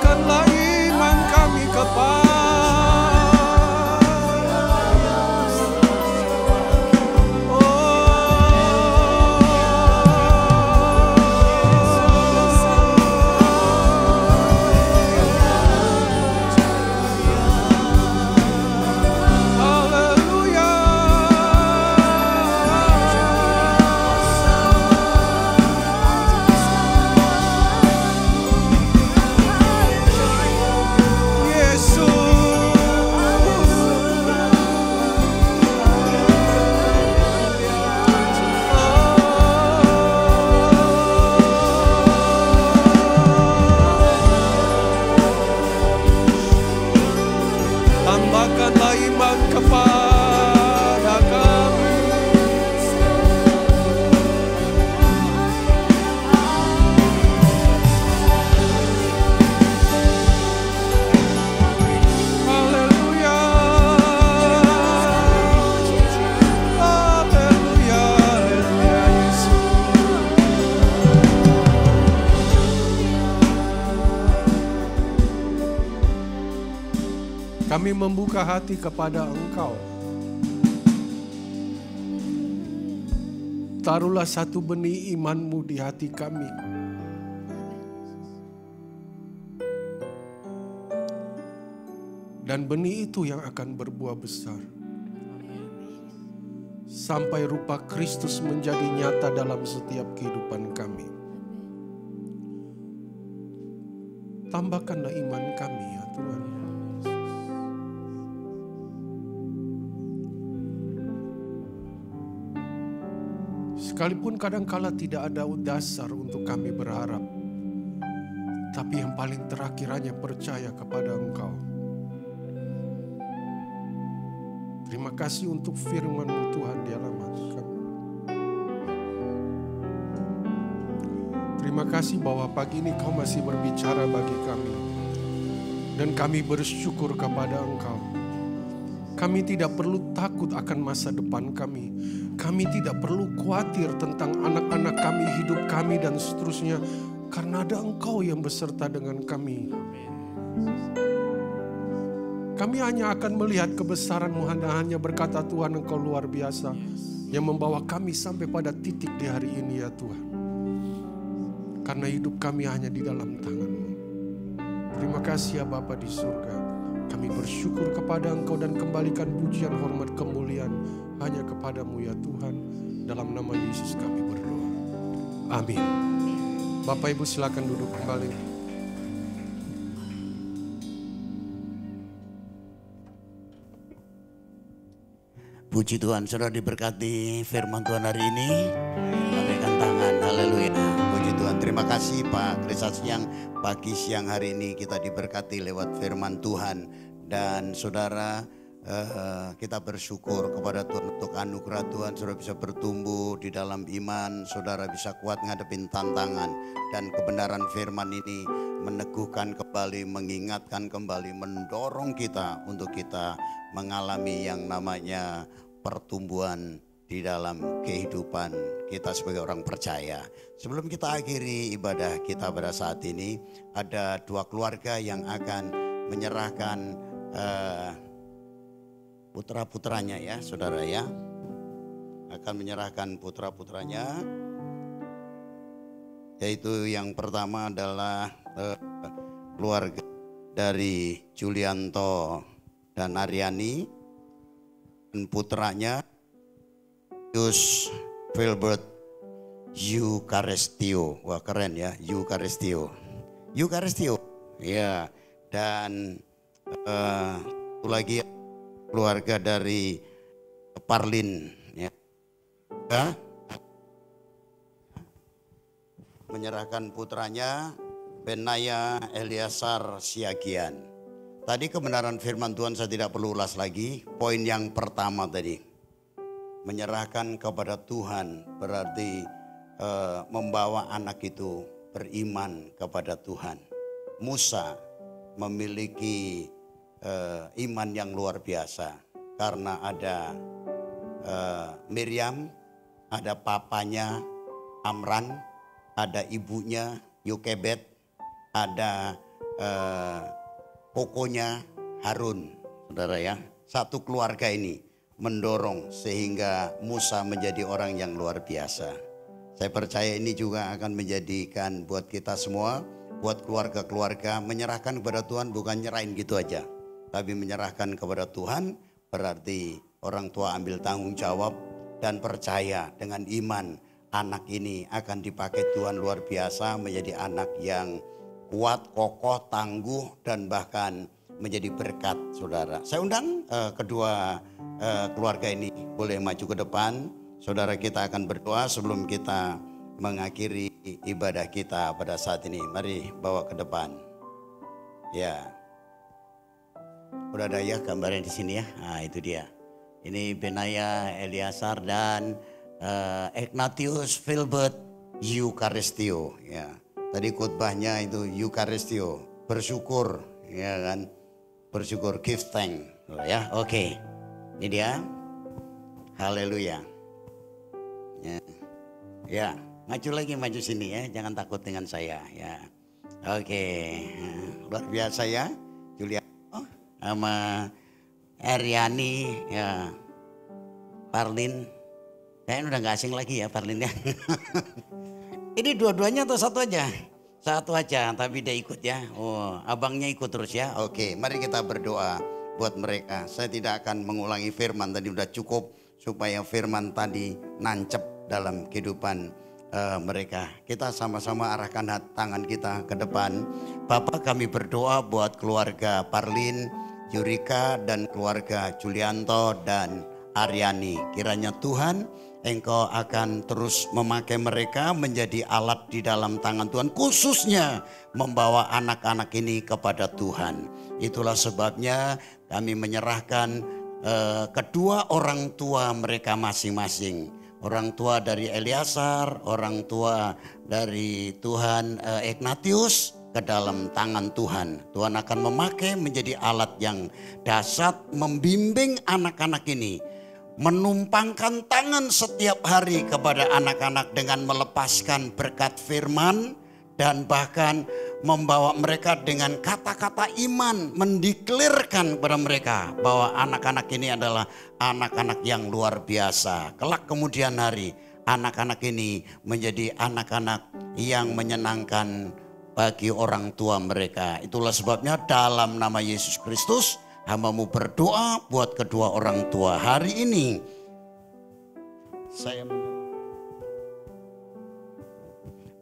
Kami membuka hati kepada Engkau. Taruhlah satu benih iman-Mu di hati kami. Dan benih itu yang akan berbuah besar. Sampai rupa Kristus menjadi nyata dalam setiap kehidupan kami. Tambahkanlah iman kami ya Tuhan. Sekalipun kadangkala tidak ada dasar untuk kami berharap. Tapi yang paling terakhir hanya percaya kepada Engkau. Terima kasih untuk firman-Mu Tuhan di dalam hati kami. Terima kasih bahwa pagi ini Kau masih berbicara bagi kami. Dan kami bersyukur kepada Engkau. Kami tidak perlu takut akan masa depan kami. Kami tidak perlu khawatir tentang anak-anak kami, hidup kami dan seterusnya. Karena ada Engkau yang beserta dengan kami. Kami hanya akan melihat kebesaran-Mu, hanya berkata Tuhan Engkau luar biasa. Yang membawa kami sampai pada titik di hari ini ya Tuhan. Karena hidup kami hanya di dalam tangan-Mu. Terima kasih ya Bapa di surga. Kami bersyukur kepada Engkau dan kembalikan pujian, hormat, kemuliaan hanya kepada-Mu ya Tuhan. Dalam nama Yesus kami berdoa. Amin. Bapak Ibu silakan duduk kembali. Puji Tuhan, saudara diberkati firman Tuhan hari ini. Lambaikan tangan, haleluya. Puji Tuhan, terima kasih Pak Krisas yang pagi siang hari ini kita diberkati lewat firman Tuhan. Dan saudara, kita bersyukur kepada Tuhan untuk anugerah Tuhan. Saudara bisa bertumbuh di dalam iman, saudara bisa kuat ngadepin tantangan. Dan kebenaran firman ini meneguhkan kembali, mengingatkan kembali, mendorong kita untuk kita mengalami yang namanya pertumbuhan di dalam kehidupan kita sebagai orang percaya. Sebelum kita akhiri ibadah kita pada saat ini, ada dua keluarga yang akan menyerahkan putra-putranya ya saudara ya. Akan menyerahkan putra-putranya. Yaitu yang pertama adalah keluarga dari Julianto dan Aryani. Dan putranya Yus Filbert Eukaristio. Wah keren ya, Eukaristio. Eukaristio. Ya, dan itu lagi keluarga dari Parlin ya. Menyerahkan putranya Benaya Eliasar Siagian. Tadi kebenaran firman Tuhan saya tidak perlu ulas lagi. Poin yang pertama tadi, menyerahkan kepada Tuhan berarti membawa anak itu beriman kepada Tuhan. Musa memiliki iman yang luar biasa karena ada Miriam, ada papanya Amran, ada ibunya Yokebed, ada kokonya Harun. Saudara ya, satu keluarga ini mendorong sehingga Musa menjadi orang yang luar biasa. Saya percaya ini juga akan menjadikan buat kita semua, buat keluarga-keluarga, menyerahkan kepada Tuhan bukan nyerahin gitu aja. Tapi menyerahkan kepada Tuhan berarti orang tua ambil tanggung jawab dan percaya dengan iman anak ini akan dipakai Tuhan luar biasa menjadi anak yang kuat, kokoh, tangguh dan bahkan menjadi berkat saudara. Saya undang kedua keluarga ini boleh maju ke depan. Saudara kita akan berdoa sebelum kita mengakhiri ibadah kita pada saat ini. Mari bawa ke depan. Ya. Udah ada ya gambarnya di sini ya. Nah itu dia. Ini Benaya Eliasar dan Ignatius Filbert Eukaristio. Ya. Tadi khotbahnya itu Eukaristio, bersyukur, ya kan? Bersyukur, give thanks, ya. Oke. Ini dia. Haleluya. Ya. Ya, maju lagi, maju sini ya. Jangan takut dengan saya, ya. Oke. Luar biasa ya, Julia. sama Aryani, ya Parlin. Kayaknya udah gak asing lagi ya Parlinnya. Ini dua-duanya atau satu aja? Satu aja, tapi dia ikut ya. Oh, abangnya ikut terus ya. Oke, mari kita berdoa buat mereka. Saya tidak akan mengulangi firman tadi, udah cukup supaya firman tadi nancep dalam kehidupan mereka. Kita sama-sama arahkan tangan kita ke depan. Bapak, kami berdoa buat keluarga Parlin, Yurika dan keluarga Julianto dan Aryani. Kiranya Tuhan Engkau akan terus memakai mereka menjadi alat di dalam tangan Tuhan, khususnya membawa anak-anak ini kepada Tuhan. Itulah sebabnya kami menyerahkan kedua orang tua mereka masing-masing. Orang tua dari Eliasar, orang tua dari Tuhan Ignatius ke dalam tangan Tuhan. Tuhan akan memakai menjadi alat yang dahsyat membimbing anak-anak ini, menumpangkan tangan setiap hari kepada anak-anak dengan melepaskan berkat firman dan bahkan membawa mereka dengan kata-kata iman, mendeklirkan kepada mereka bahwa anak-anak ini adalah anak-anak yang luar biasa. Kelak kemudian hari anak-anak ini menjadi anak-anak yang menyenangkan bagi orang tua mereka. Itulah sebabnya dalam nama Yesus Kristus hamba-Mu berdoa buat kedua orang tua hari ini. Saya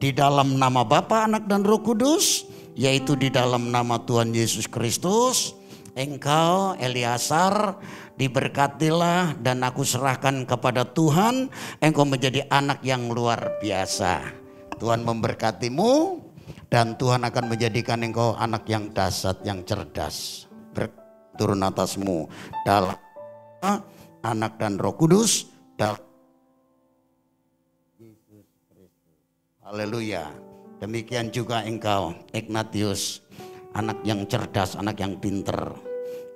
di dalam nama Bapa, Anak dan Roh Kudus, yaitu di dalam nama Tuhan Yesus Kristus, engkau Eliasar diberkatilah dan aku serahkan kepada Tuhan, engkau menjadi anak yang luar biasa. Tuhan memberkatimu dan Tuhan akan menjadikan engkau anak yang dahsyat, yang cerdas. Turun atasmu dalam Anak dan Roh Kudus dalam Yesus Kristus. Haleluya. Demikian juga engkau Ignatius, anak yang cerdas, anak yang pinter.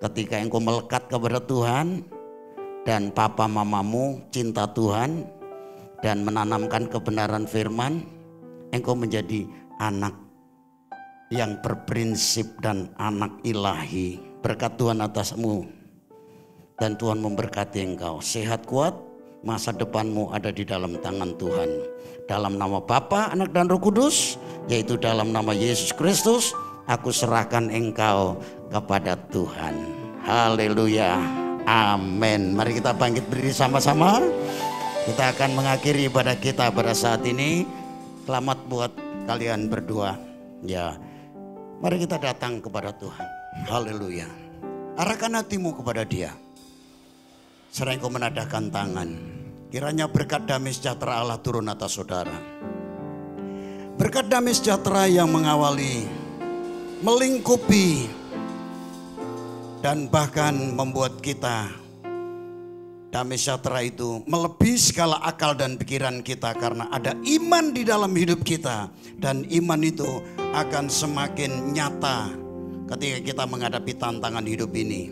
Ketika engkau melekat kepada Tuhan dan papa mamamu cinta Tuhan dan menanamkan kebenaran firman, engkau menjadi anak yang berprinsip dan anak ilahi. Berkat Tuhan atasmu dan Tuhan memberkati engkau. Sehat kuat, masa depanmu ada di dalam tangan Tuhan. Dalam nama Bapa, Anak dan Roh Kudus, yaitu dalam nama Yesus Kristus, aku serahkan engkau kepada Tuhan. Haleluya. Amin. Mari kita bangkit berdiri sama-sama. Kita akan mengakhiri ibadah kita pada saat ini. Selamat buat kalian berdua. Ya, mari kita datang kepada Tuhan. Haleluya. Arahkan hatimu kepada Dia. Seraya engkau menadahkan tangan. Kiranya berkat damai sejahtera Allah turun atas saudara. Berkat damai sejahtera yang mengawali, melingkupi, dan bahkan membuat kita, damai sejahtera itu melebihi segala akal dan pikiran kita karena ada iman di dalam hidup kita. Dan iman itu akan semakin nyata ketika kita menghadapi tantangan hidup ini.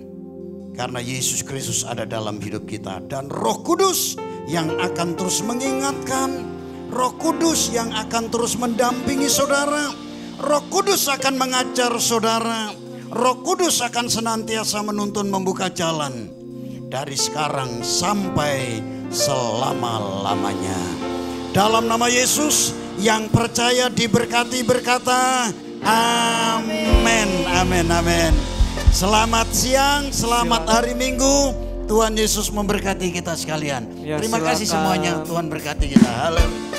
Karena Yesus Kristus ada dalam hidup kita. Dan Roh Kudus yang akan terus mengingatkan. Roh Kudus yang akan terus mendampingi saudara. Roh Kudus akan mengajar saudara. Roh Kudus akan senantiasa menuntun membuka jalan. Dari sekarang sampai selama-lamanya. Dalam nama Yesus yang percaya diberkati berkata amin, amin, amin. Selamat siang, selamat hari Minggu. Tuhan Yesus memberkati kita sekalian. Ya, Terima kasih silakan. semuanya. Tuhan berkati kita. Haleluya.